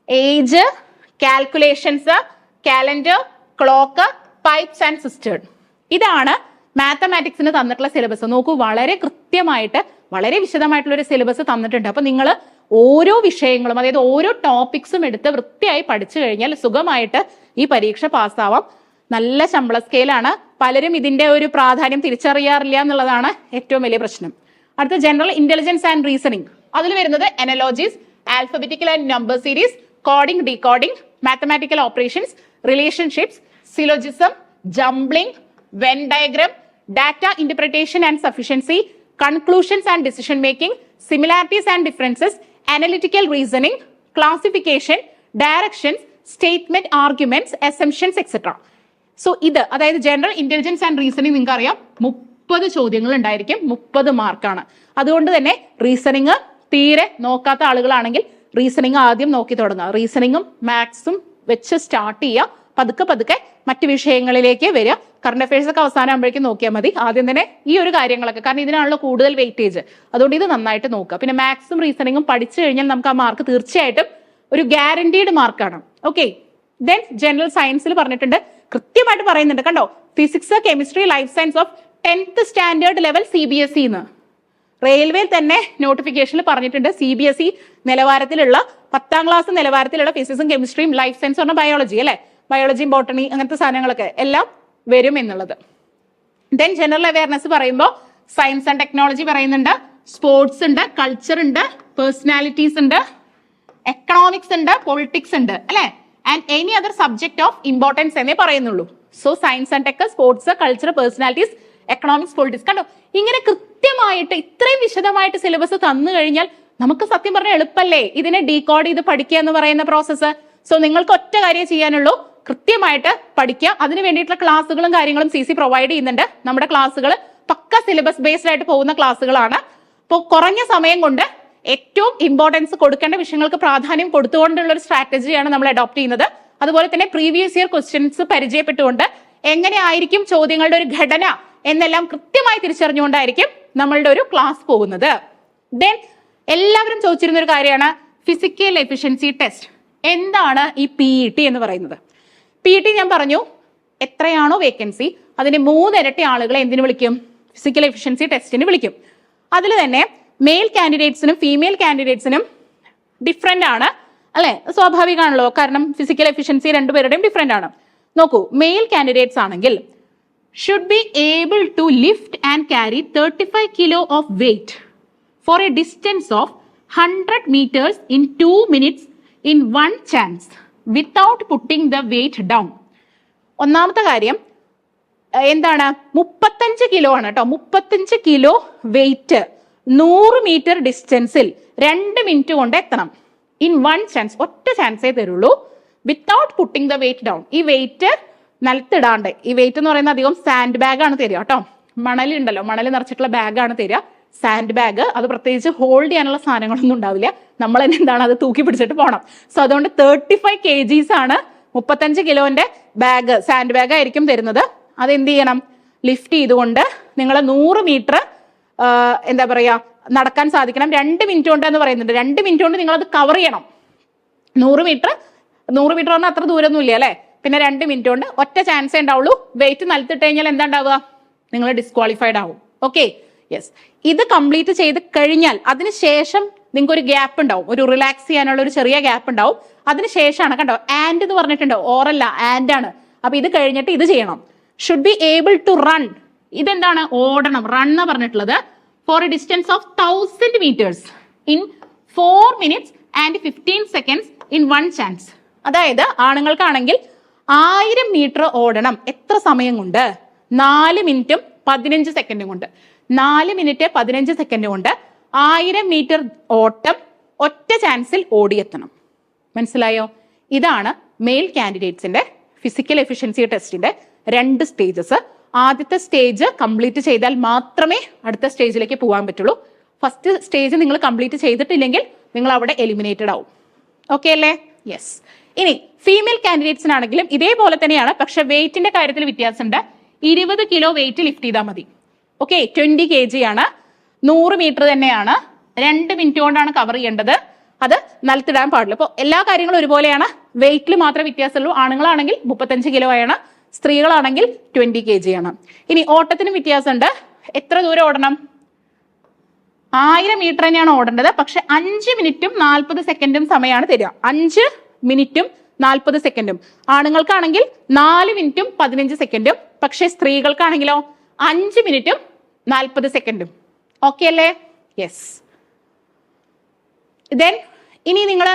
Speaker 1: age, calculations, calendar, clock, pipes and cistern. ഇതാണ് മാത്തമാറ്റിക്സിന് തന്നിട്ടുള്ള സിലബസ്. നോക്കൂ, വളരെ കൃത്യമായിട്ട് വളരെ വിശദമായിട്ടുള്ള ഒരു സിലബസ് തന്നിട്ടുണ്ട്. അപ്പൊ നിങ്ങൾ ഓരോ വിഷയങ്ങളും, അതായത് ഓരോ ടോപ്പിക്സും എടുത്ത് വൃത്തിയായി പഠിച്ചു കഴിഞ്ഞാൽ സുഖമായിട്ട് ഈ പരീക്ഷ പാസ്സാവാം. നല്ല ശമ്പള സ്കെയിലാണ്. പലരും ഇതിന്റെ ഒരു പ്രാധാന്യം തിരിച്ചറിയാറില്ല എന്നുള്ളതാണ് ഏറ്റവും വലിയ പ്രശ്നം. അടുത്ത ജനറൽ ഇന്റലിജൻസ് ആൻഡ് റീസണിങ്. അതിൽ വരുന്നത് analogies, alphabetical and number series, coding, decoding, mathematical operations, relationships, syllogism, jumbling, Venn diagram, data interpretation and sufficiency, conclusions and decision making, similarities and differences, analytical reasoning, classification, directions, statement, arguments, assumptions etcetera. So ഇത് അതായത് general intelligence and reasoning നിങ്ങൾക്ക് അറിയാം 30 ചോദ്യങ്ങൾ ഉണ്ടായിരിക്കും, 30 മാർക്കാണ്. അതുകൊണ്ട് തന്നെ reasoning തീരെ നോക്കാത്ത ആളുകളാണെങ്കിൽ റീസണിങ് ആദ്യം നോക്കി തുടങ്ങുക. റീസണിങ്ങും മാത്സും വെച്ച് സ്റ്റാർട്ട് ചെയ്യുക. പതുക്കെ പതുക്കെ മറ്റു വിഷയങ്ങളിലേക്ക് വരിക. കറണ്ട് അഫയേഴ്സ് ഒക്കെ അവസാനം ആകുമ്പോഴേക്കും നോക്കിയാൽ മതി. ആദ്യം തന്നെ ഈ ഒരു കാര്യങ്ങളൊക്കെ, കാരണം ഇതിനാണല്ലോ കൂടുതൽ വെയിറ്റേജ്. അതുകൊണ്ട് ഇത് നന്നായിട്ട് നോക്കുക. പിന്നെ മാത്സും റീസണിങ്ങും പഠിച്ചു കഴിഞ്ഞാൽ നമുക്ക് ആ മാർക്ക് തീർച്ചയായിട്ടും ഒരു ഗ്യാരണ്ടീഡ് മാർക്കാണ്. ഓക്കെ, ദെൻ ജനറൽ സയൻസിൽ പറഞ്ഞിട്ടുണ്ട്, കൃത്യമായിട്ട് പറയുന്നുണ്ട് കണ്ടോ, physics, chemistry, life science of 10th standard level CBSE എന്ന് റെയിൽവേ തന്നെ നോട്ടിഫിക്കേഷനിൽ പറഞ്ഞിട്ടുണ്ട്. CBSE നിലവാരത്തിലുള്ള 10ാം ക്ലാസ് നിലവാരത്തിലുള്ള ഫിസിക്സും കെമിസ്ട്രിയും ലൈഫ് സയൻസ് പറഞ്ഞ ബയോളജി അല്ലെ, ബയോളജിയും ബോട്ടണി അങ്ങനത്തെ സാധനങ്ങളൊക്കെ എല്ലാം വരും എന്നുള്ളത്. ദെൻ ജനറൽ അവയർനെസ് പറയുമ്പോൾ സയൻസ് ആൻഡ് ടെക്നോളജി പറയുന്നുണ്ട്, സ്പോർട്സ് ഉണ്ട്, കൾച്ചർ ഉണ്ട്, പേഴ്സണാലിറ്റീസ് ഉണ്ട്, എക്കണോമിക്സ് ഉണ്ട്, പൊളിറ്റിക്സ് ഉണ്ട് അല്ലെ, and any other subject of importance എന്നേ പറയുന്നുള്ളൂ. So science and tech, sports, culture, personalities, economics, politics. കണ്ടോ, ഇങ്ങനെ കൃത്യമായിട്ട് ഇത്രയും വിശദമായിട്ട് സിലബസ് തന്നു കഴിഞ്ഞാൽ നമുക്ക് സത്യം പറഞ്ഞാൽ എളുപ്പല്ലേ ഇതിനെ ഡീകോഡ് ചെയ്ത് പഠിക്കുക എന്ന് പറയുന്ന പ്രോസസ്സ്. സോ നിങ്ങൾക്ക് ഒറ്റ കാര്യം ചെയ്യാനുള്ളൂ, കൃത്യമായിട്ട് പഠിക്കുക. അതിന് വേണ്ടിയിട്ടുള്ള ക്ലാസ്സുകളും കാര്യങ്ങളും CC പ്രൊവൈഡ് ചെയ്യുന്നുണ്ട്. നമ്മുടെ ക്ലാസ്സുകൾ പക്ക സിലബസ് ബേസ്ഡ് ആയിട്ട് പോകുന്ന ക്ലാസ്സുകളാണ്. അപ്പോൾ കുറഞ്ഞ സമയം കൊണ്ട് ഏറ്റവും ഇമ്പോർട്ടൻസ് കൊടുക്കേണ്ട വിഷയങ്ങൾക്ക് പ്രാധാന്യം കൊടുത്തുകൊണ്ടുള്ള ഒരു സ്ട്രാറ്റജിയാണ് നമ്മൾ അഡോപ്റ്റ് ചെയ്യുന്നത്. അതുപോലെ തന്നെ പ്രീവിയസ് ഇയർ ക്വസ്റ്റ്യൻസ് പരിചയപ്പെട്ടുകൊണ്ട് എങ്ങനെയായിരിക്കും ചോദ്യങ്ങളുടെ ഒരു ഘടന എന്നെല്ലാം കൃത്യമായി തിരിച്ചറിഞ്ഞുകൊണ്ടായിരിക്കും നമ്മളുടെ ഒരു ക്ലാസ് പോകുന്നത്. ദെൻ എല്ലാവരും ചോദിച്ചിരുന്ന ഒരു കാര്യമാണ് ഫിസിക്കൽ എഫിഷ്യൻസി ടെസ്റ്റ്. എന്താണ് ഈ PET എന്ന് പറയുന്നത്? PET ഞാൻ പറഞ്ഞു, എത്രയാണോ വേക്കൻസി അതിന്റെ 3 ഇരട്ടി ആളുകളെ എന്തിനു വിളിക്കും? ഫിസിക്കൽ എഫിഷ്യൻസി ടെസ്റ്റിന് വിളിക്കും. അതിൽ തന്നെ മെയിൽ കാൻഡിഡേറ്റ്സിനും ഫീമെയിൽ കാൻഡിഡേറ്റ്സിനും ഡിഫറെന്റ് ആണ് അല്ലെ? സ്വാഭാവികമാണല്ലോ, കാരണം ഫിസിക്കൽ എഫിഷ്യൻസി രണ്ടുപേരുടെയും ഡിഫറെന്റ് ആണ്. നോക്കൂ, മെയിൽ കാൻഡിഡേറ്റ്സ് ആണെങ്കിൽ should be able to lift and carry 35 kilo of weight for a distance of 100 meters in 2 minutes in one chance without putting the weight down. ഒന്നാമത്തെ കാര്യം എന്താണ്? 35 കിലോ ആണ് കേട്ടോ. 35 kilo weight 100 metre ഡിസ്റ്റൻസിൽ 2 minute കൊണ്ട് എത്തണം. In one chance, ഒറ്റ ചാൻസേ തരുള്ളൂ. Without putting the weight down, ഈ വെയിറ്റ് നിലത്തിടാണ്ട്. ഈ വെയിറ്റ് എന്ന് പറയുന്നത് അധികം സാൻഡ് ബാഗ് ആണ് തരിക കേട്ടോ. മണലുണ്ടല്ലോ, മണൽ നിറച്ചിട്ടുള്ള ബാഗാണ് തരിക. സാൻഡ് ബാഗ്, അത് പ്രത്യേകിച്ച് ഹോൾഡ് ചെയ്യാനുള്ള സാധനങ്ങളൊന്നും ഉണ്ടാവില്ല. നമ്മൾ തന്നെ എന്താണ് അത് തൂക്കി പിടിച്ചിട്ട് പോകണം. സോ അതുകൊണ്ട് 35 kgs ആണ് 35 കിലോന്റെ ബാഗ്, സാൻഡ് ബാഗ് ആയിരിക്കും തരുന്നത്. അത് എന്ത് ചെയ്യണം? ലിഫ്റ്റ് ചെയ്തുകൊണ്ട് നിങ്ങൾ 100 മീറ്റർ എന്താ പറയാ നടക്കാൻ സാധിക്കണം. 2 മിനിറ്റ് കൊണ്ട് എന്ന് പറയുന്നുണ്ട്. 2 മിനിറ്റ് കൊണ്ട് നിങ്ങൾ അത് കവർ ചെയ്യണം. 100 മീറ്റർ പറഞ്ഞാൽ അത്ര ദൂരമൊന്നും ഇല്ല അല്ലെ? പിന്നെ 2 മിനിറ്റ് കൊണ്ട് ഒറ്റ ചാൻസേ ഉണ്ടാവുള്ളൂ. വെയിറ്റ് നിലത്തിട്ട് കഴിഞ്ഞാൽ എന്താ ഉണ്ടാവുക? നിങ്ങൾ ഡിസ്ക്വാളിഫൈഡ് ആവും. Okay, yes. ഇത് കംപ്ലീറ്റ് ചെയ്ത് കഴിഞ്ഞാൽ അതിനുശേഷം നിങ്ങൾക്ക് ഒരു ഗ്യാപ്പ് ഉണ്ടാവും, ഒരു റിലാക്സ് ചെയ്യാനുള്ള ഒരു ചെറിയ ഗ്യാപ്പ് ഉണ്ടാവും. അതിനുശേഷമാണ് കണ്ടോ, ആൻഡ് എന്ന് പറഞ്ഞിട്ടുണ്ടോ, ഓറല്ല ആൻഡ് ആണ്. അപ്പൊ ഇത് കഴിഞ്ഞിട്ട് ഇത് ചെയ്യണം. Should be able to run, ഇതെന്താണ്? ഓടണം. റൺ എന്ന് പറഞ്ഞിട്ടുള്ളത് for a distance of 1000 meters in 4 minutes and 15 seconds in one chance. അതായത് ആണുങ്ങൾക്കാണെങ്കിൽ 1000 മീറ്റർ ഓടണം. എത്ര സമയം കൊണ്ട്? 4 മിനിറ്റും 15 സെക്കൻഡും കൊണ്ട്. 4 മിനിറ്റ് 15 സെക്കൻഡ് കൊണ്ട് 1000 മീറ്റർ ഓട്ടം ഒറ്റ ചാൻസിൽ ഓടിയെത്തണം. മനസ്സിലായോ? ഇതാണ് മെയിൽ കാൻഡിഡേറ്റ്സിന്റെ ഫിസിക്കൽ എഫിഷ്യൻസി ടെസ്റ്റിന്റെ 2 സ്റ്റേജസ്. ആദ്യത്തെ സ്റ്റേജ് കംപ്ലീറ്റ് ചെയ്താൽ മാത്രമേ അടുത്ത സ്റ്റേജിലേക്ക് പോകാൻ പറ്റുള്ളൂ. ഫസ്റ്റ് സ്റ്റേജ് നിങ്ങൾ കംപ്ലീറ്റ് ചെയ്തിട്ടില്ലെങ്കിൽ നിങ്ങൾ അവിടെ എലിമിനേറ്റഡ് ആവും. ഓക്കെ അല്ലേ? യെസ്. ഇനി ഫീമെയിൽ കാൻഡിഡേറ്റ്സിനാണെങ്കിലും ഇതേപോലെ തന്നെയാണ്, പക്ഷെ വെയിറ്റിന്റെ കാര്യത്തിൽ വ്യത്യാസമുണ്ട്. 20 കിലോ വെയിറ്റ് ലിഫ്റ്റ് ചെയ്താൽ മതി. ഓക്കെ, 20 kg ആണ്. 100 മീറ്റർ തന്നെയാണ്. 2 മിനിറ്റ് കൊണ്ടാണ് കവർ ചെയ്യേണ്ടത്. അത് നിലത്തിടാൻ പാടില്ല. അപ്പോൾ എല്ലാ കാര്യങ്ങളും ഒരുപോലെയാണ്, വെയിറ്റിൽ മാത്രമേ വ്യത്യാസമുള്ളൂ. ആണുങ്ങളാണെങ്കിൽ 35 കിലോ ആണ്, സ്ത്രീകളാണെങ്കിൽ 20 kg ആണ്. ഇനി ഓട്ടത്തിന് വ്യത്യാസമുണ്ട്. എത്ര ദൂരം ഓടണം? 1000 മീറ്റർ തന്നെയാണ് ഓടേണ്ടത്. പക്ഷെ 5 മിനിറ്റും 40 സെക്കൻഡും സമയമാണ് തരിക. 5 മിനിറ്റും 40 സെക്കൻഡും. ആണുങ്ങൾക്കാണെങ്കിൽ 4 മിനിറ്റും 15 സെക്കൻഡും. പക്ഷെ സ്ത്രീകൾക്കാണെങ്കിലോ 5 മിനിറ്റും 40 സെക്കൻഡും. ഓക്കെ അല്ലേ? യെസ്. ദെൻ ഇനി നിങ്ങൾ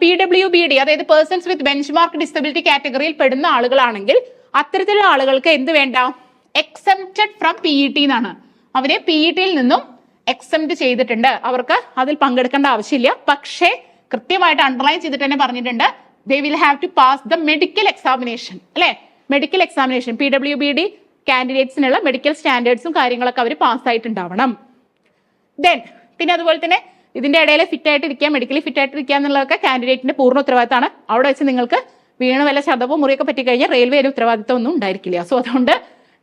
Speaker 1: PWBD, അതായത് പേഴ്സൺസ് വിത്ത് ബെഞ്ച് മാർക്ക് ഡിസബിലിറ്റി കാറ്റഗറിയിൽ പെടുന്ന ആളുകളാണെങ്കിൽ അത്തരത്തിലുള്ള ആളുകൾക്ക് എന്ത് വേണ്ട? എക്സംപ്റ്റഡ് ഫ്രം PET എന്നാണ്. അവരെ PET-യിൽ നിന്നും എക്സംപ്റ്റ് ചെയ്തിട്ടുണ്ട്. അവർക്ക് അതിൽ പങ്കെടുക്കേണ്ട ആവശ്യമില്ല. പക്ഷേ കൃത്യമായിട്ട് അണ്ടർലൈൻ ചെയ്തിട്ട് തന്നെ പറഞ്ഞിട്ടുണ്ട്, they will have to pass the medical examination. അല്ലെ? മെഡിക്കൽ എക്സാമിനേഷൻ PWBD കാൻഡിഡേറ്റ്സിനുള്ള മെഡിക്കൽ സ്റ്റാൻഡേർഡ്സും കാര്യങ്ങളൊക്കെ അവർ പാസ്സായിട്ടുണ്ടാവണം. ദെൻ പിന്നെ അതുപോലെ തന്നെ ഇതിന്റെ ഇടയിൽ ഫിറ്റ് ആയിട്ടിരിക്കുക, മെഡിക്കലി ഫിറ്റ് ആയിട്ടിരിക്കുക എന്നുള്ളതൊക്കെ കാൻഡിഡേറ്റിന്റെ പൂർണ്ണ ഉത്തരവാദിത്തമാണ്. അവിടെ വെച്ച് നിങ്ങൾക്ക് വീണ് വല്ല ശതവോ മുറിയൊക്കെ പറ്റിക്കഴിഞ്ഞാൽ റെയിൽവേയുടെ ഉത്തരവാദിത്തം ഒന്നും ഉണ്ടായിരിക്കില്ല. സോ അതുകൊണ്ട്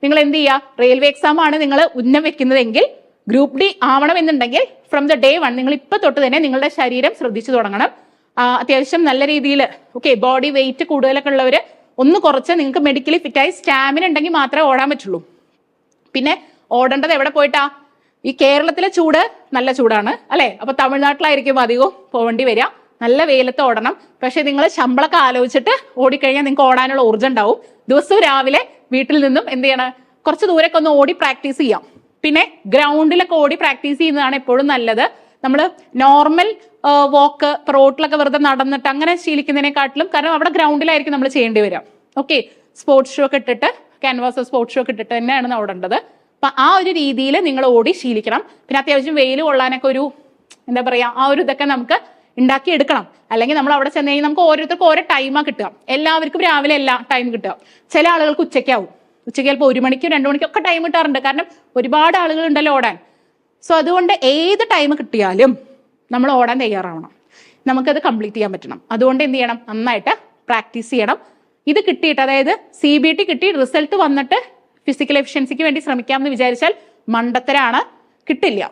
Speaker 1: നിങ്ങൾ എന്ത് ചെയ്യുക? റെയിൽവേ എക്സാം ആണ് നിങ്ങൾ ഉന്നം വെക്കുന്നതെങ്കിൽ, ഗ്രൂപ്പ് ഡി ആവണമെന്നുണ്ടെങ്കിൽ ഫ്രം ദ ഡേ 1 നിങ്ങൾ ഇപ്പൊ തൊട്ട് തന്നെ നിങ്ങളുടെ ശരീരം ശ്രദ്ധിച്ചു തുടങ്ങണം. അത്യാവശ്യം നല്ല രീതിയിൽ ബോഡി വെയിറ്റ് കൂടുതലൊക്കെ ഉള്ളവര് ഒന്ന് കുറച്ച് നിങ്ങൾക്ക് മെഡിക്കലി ഫിറ്റായി സ്റ്റാമിന ഉണ്ടെങ്കിൽ മാത്രമേ ഓടാൻ പറ്റുള്ളൂ. പിന്നെ ഓടേണ്ടത് എവിടെ പോയിട്ടാ? ഈ കേരളത്തിലെ ചൂട് നല്ല ചൂടാണ് അല്ലെ? അപ്പൊ തമിഴ്നാട്ടിലായിരിക്കും അധികവും പോവേണ്ടി വരിക. നല്ല വെയിലത്ത് ഓടണം. പക്ഷെ നിങ്ങൾ ശമ്പളമൊക്കെ ആലോചിച്ചിട്ട് ഓടിക്കഴിഞ്ഞാൽ നിങ്ങൾക്ക് ഓടാനുള്ള ഊർജ്ജം ഉണ്ടാവും. ദിവസവും രാവിലെ വീട്ടിൽ നിന്നും എന്ത് ചെയ്യണം? കുറച്ച് ദൂരൊക്കെ ഒന്ന് ഓടി പ്രാക്ടീസ് ചെയ്യാം. പിന്നെ ഗ്രൗണ്ടിലൊക്കെ ഓടി പ്രാക്ടീസ് ചെയ്യുന്നതാണ് എപ്പോഴും നല്ലത്. നമ്മൾ നോർമൽ വാക്ക് റോഡിലൊക്കെ വെറുതെ നടന്നിട്ട് അങ്ങനെ ശീലിക്കുന്നതിനെക്കാട്ടിലും, കാരണം അവിടെ ഗ്രൗണ്ടിലായിരിക്കും നമ്മൾ ചെയ്യേണ്ടി വരിക. ഓക്കെ, സ്പോർട്സ് ഷൂ ഒക്കെ ഇട്ടിട്ട്, ക്യാൻവാസ് സ്പോർട്സ് ഷൂ ഒക്കെ ഇട്ടിട്ട് തന്നെയാണ് ഓടേണ്ടത്. അപ്പൊ ആ ഒരു രീതിയിൽ നിങ്ങൾ ഓടി ശീലിക്കണം. പിന്നെ അത്യാവശ്യം വെയിൽ കൊള്ളാനൊക്കെ ഒരു എന്താ പറയാ, ആ ഒരു ഇതൊക്കെ നമുക്ക് ഉണ്ടാക്കി എടുക്കണം. അല്ലെങ്കിൽ നമ്മൾ അവിടെ ചെന്ന് കഴിഞ്ഞാൽ നമുക്ക് ഓരോരുത്തർക്കും ഓരോ ടൈമാണ് കിട്ടുക. എല്ലാവർക്കും രാവിലെ എല്ലാ ടൈം കിട്ടുക. ചില ആളുകൾക്ക് ഉച്ചയ്ക്കാവും. ഉച്ചയ്ക്ക് ചിലപ്പോൾ 1 മണിക്കും 2 മണിക്കും ഒക്കെ ടൈം കിട്ടാറുണ്ട്. കാരണം ഒരുപാട് ആളുകൾ ഉണ്ടല്ലോ ഓടാൻ. സോ അതുകൊണ്ട് ഏത് ടൈം കിട്ടിയാലും നമ്മൾ ഓടാൻ തയ്യാറാവണം. നമുക്കത് കംപ്ലീറ്റ് ചെയ്യാൻ പറ്റണം. അതുകൊണ്ട് എന്ത് ചെയ്യണം? നന്നായിട്ട് പ്രാക്ടീസ് ചെയ്യണം. ഇത് കിട്ടിയിട്ട്, അതായത് CBT കിട്ടി റിസൾട്ട് വന്നിട്ട് ഫിസിക്കൽ എഫിഷ്യൻസിക്ക് വേണ്ടി ശ്രമിക്കാമെന്ന് വിചാരിച്ചാൽ മണ്ടത്തരാണ്, കിട്ടില്ല.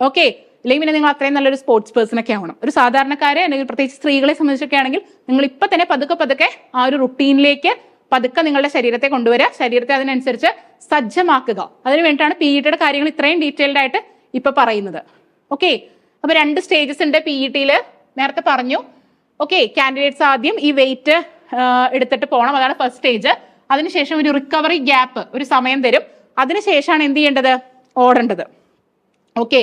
Speaker 1: ഓക്കെ, അല്ലെങ്കിൽ പിന്നെ നിങ്ങൾ അത്രയും നല്ലൊരു സ്പോർട്സ് പേഴ്സൺ ഒക്കെ ആവണം. ഒരു സാധാരണക്കാരെ അല്ലെങ്കിൽ പ്രത്യേകിച്ച് സ്ത്രീകളെ സംബന്ധിച്ചൊക്കെ ആണെങ്കിൽ നിങ്ങൾ ഇപ്പൊ തന്നെ പതുക്കെ ആ ഒരു റുട്ടീനിലേക്ക് പതുക്കെ നിങ്ങളുടെ ശരീരത്തെ കൊണ്ടുവരിക, ശരീരത്തെ അതിനനുസരിച്ച് സജ്ജമാക്കുക. അതിന് വേണ്ടിയിട്ടാണ് PETയുടെ കാര്യങ്ങൾ ഇത്രയും ഡീറ്റെയിൽഡ് ആയിട്ട് ഇപ്പൊ പറയുന്നത്. ഓക്കെ, അപ്പൊ 2 സ്റ്റേജസ് ഉണ്ട് PETയിൽ, നേരത്തെ പറഞ്ഞു. ഓക്കെ, കാൻഡിഡേറ്റ്സ് ആദ്യം ഈ വെയിറ്റ് എടുത്തിട്ട് പോകണം, അതാണ് ഫസ്റ്റ് സ്റ്റേജ്. അതിനുശേഷം ഒരു റിക്കവറി ഗ്യാപ്പ്, ഒരു സമയം തരും. അതിനുശേഷമാണ് എന്ത് ചെയ്യേണ്ടത്, ഓടേണ്ടത്. ഓക്കെ,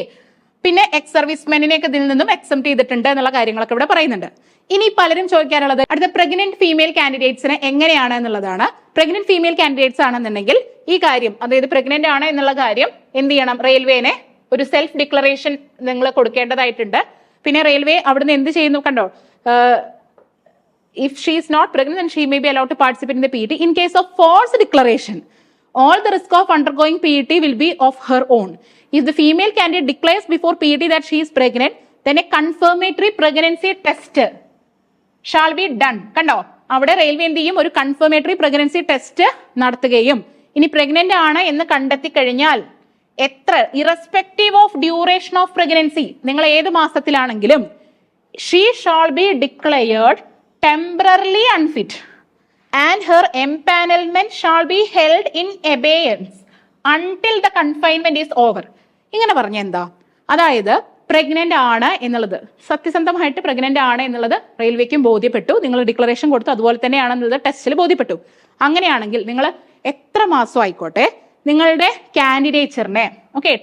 Speaker 1: പിന്നെ എക്സ് സർവീസ്മെനിനെയൊക്കെ ഇതിൽ നിന്നും എക്സംപ്റ്റ് ചെയ്തിട്ടുണ്ട് എന്നുള്ള കാര്യങ്ങളൊക്കെ ഇവിടെ പറയുന്നുണ്ട്. ഇനി പലരും ചോദിക്കാനുള്ളത് അടുത്ത പ്രഗ്നന്റ് ഫീമെയിൽ കാൻഡിഡേറ്റ്സിന് എങ്ങനെയാണ് എന്നുള്ളതാണ്. പ്രഗ്നന്റ് ഫീമെയിൽ കാൻഡിഡേറ്റ്സ് ആണെന്നുണ്ടെങ്കിൽ ഈ കാര്യം, അതായത് പ്രഗ്നന്റ് ആണ് എന്നുള്ള കാര്യം എന്ത് ചെയ്യണം, റെയിൽവേനെ ഒരു സെൽഫ് ഡിക്ലറേഷൻ നിങ്ങൾ കൊടുക്കേണ്ടതായിട്ടുണ്ട്. പിന്നെ റെയിൽവേ അവിടുന്ന് എന്ത് ചെയ്യുന്നു കണ്ടോ, if she is not pregnant then she may be allowed to participate in the PET. In case of false declaration, all the risk of undergoing PET will be of her own. If the female candidate declares before PET that she is pregnant, then a confirmatory pregnancy test shall be done. കണ്ടോ, അവിടെ railway എന്ത് ചെയ്യും, ഒരു confirmatory pregnancy test നടത്തുകയും ഇനി pregnant ആണ് എന്ന് കണ്ടെത്തി കഴിഞ്ഞാൽ എത്ര, irrespective of duration of pregnancy, നിങ്ങൾ ഏത് മാസത്തിലാണെങ്കിലും she shall be declared temporarily unfit and her empanelment shall be held in abeyance until the confinement is over. ഇങ്ങനെ പറഞ്ഞ എന്താ, അതായത് പ്രഗ്നന്റ് ആണ് എന്നുള്ളത്, സത്യസന്ധമായിട്ട് പ്രഗ്നന്റ് ആണ് എന്നുള്ളത് റെയിൽവേക്കും ബോധ്യപ്പെട്ടു, നിങ്ങൾ ഡിക്ലറേഷൻ കൊടുത്തു, അതുപോലെ തന്നെയാണെന്നുള്ളത് ടെസ്റ്റിൽ ബോധ്യപ്പെട്ടു. അങ്ങനെയാണെങ്കിൽ നിങ്ങൾ എത്ര മാസം ആയിക്കോട്ടെ നിങ്ങളുടെ കാൻഡിഡേച്ചറിനെ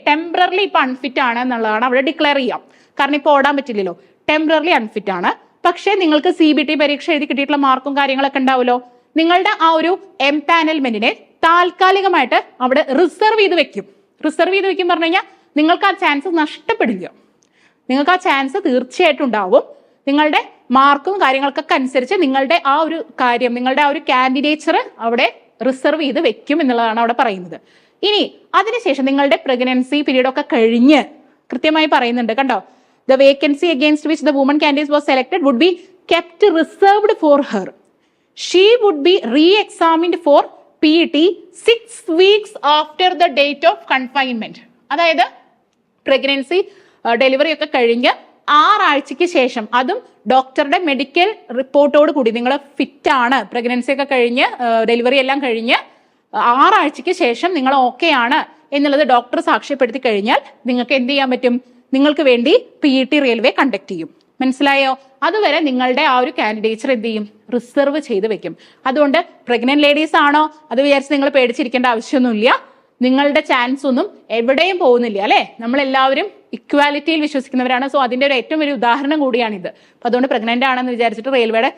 Speaker 1: ടെമ്പററിലി ഇപ്പൊ അൺഫിറ്റ് ആണ് എന്നുള്ളതാണ് അവിടെ ഡിക്ലെയർ ചെയ്യാം. കാരണം ഇപ്പൊ ഓടാൻ പറ്റില്ലല്ലോ, ടെമ്പററിലി അൺഫിറ്റ് ആണ്. പക്ഷേ നിങ്ങൾക്ക് CBT പരീക്ഷ എഴുതി കിട്ടിയിട്ടുള്ള മാർക്കും കാര്യങ്ങളൊക്കെ ഉണ്ടാവുമല്ലോ, നിങ്ങളുടെ ആ ഒരു എംപാനൽമെന്റിനെ താൽക്കാലികമായിട്ട് അവിടെ റിസർവ് ചെയ്ത് വെക്കും. റിസർവ് ചെയ്ത് വെക്കും പറഞ്ഞു കഴിഞ്ഞാൽ നിങ്ങൾക്ക് ആ ചാൻസ് നഷ്ടപ്പെടില്ല, നിങ്ങൾക്ക് ആ ചാൻസ് തീർച്ചയായിട്ടും ഉണ്ടാവും. നിങ്ങളുടെ മാർക്കും കാര്യങ്ങൾക്കൊക്കെ അനുസരിച്ച് നിങ്ങളുടെ ആ ഒരു കാര്യം, നിങ്ങളുടെ ആ ഒരു കാൻഡിഡേച്ചർ അവിടെ റിസർവ് ചെയ്ത് വെക്കും എന്നുള്ളതാണ് അവിടെ പറയുന്നത്. ഇനി അതിനുശേഷം നിങ്ങളുടെ പ്രഗ്നൻസി പീരീഡ് ഒക്കെ കഴിഞ്ഞ് കൃത്യമായി പറയുന്നുണ്ട് കണ്ടോ, the vacancy against which the woman candidate was selected would be kept reserved for her. She would be re-examined for PET 6 weeks after the date of confinement. അതായത് പ്രഗ്നൻസി ഡെലിവറി ഒക്കെ കഴിഞ്ഞ് 6 ആഴ്ചയ്ക്ക് ശേഷം, അതും ഡോക്ടറുടെ മെഡിക്കൽ റിപ്പോർട്ടോട് കൂടി നിങ്ങൾ ഫിറ്റ് ആണ്, pregnancy ഒക്കെ കഴിഞ്ഞ് ഡെലിവറി എല്ലാം കഴിഞ്ഞ് 6 ആഴ്ചയ്ക്ക് ശേഷം നിങ്ങൾ ഓക്കെ ആണ് എന്നുള്ളത് ഡോക്ടർ സാക്ഷ്യപ്പെടുത്തി കഴിഞ്ഞാൽ നിങ്ങൾക്ക് എന്ത് ചെയ്യാൻ പറ്റും, നിങ്ങൾക്ക് വേണ്ടി PET റെയിൽവേ കണ്ടക്ട് ചെയ്യും. മനസ്സിലായോ? അതുവരെ നിങ്ങളുടെ ആ ഒരു കാൻഡിഡേച്ചർ എന്ത് ചെയ്യും, റിസർവ് ചെയ്ത് വെക്കും. അതുകൊണ്ട് പ്രഗ്നന്റ് ലേഡീസ് ആണോ അത് വിചാരിച്ച് നിങ്ങൾ പേടിച്ചിരിക്കേണ്ട ആവശ്യമൊന്നുമില്ല. നിങ്ങളുടെ ചാൻസ് ഒന്നും എവിടെയും പോകുന്നില്ല, അല്ലെ? നമ്മളെല്ലാവരും ഇക്വാലിറ്റിയിൽ വിശ്വസിക്കുന്നവരാണ്. സോ അതിന്റെ ഒരു ഏറ്റവും വലിയ ഉദാഹരണം കൂടിയാണിത്. അപ്പൊ അതുകൊണ്ട് പ്രഗ്നന്റ് ആണെന്ന് വിചാരിച്ചിട്ട് റെയിൽവേയുടെ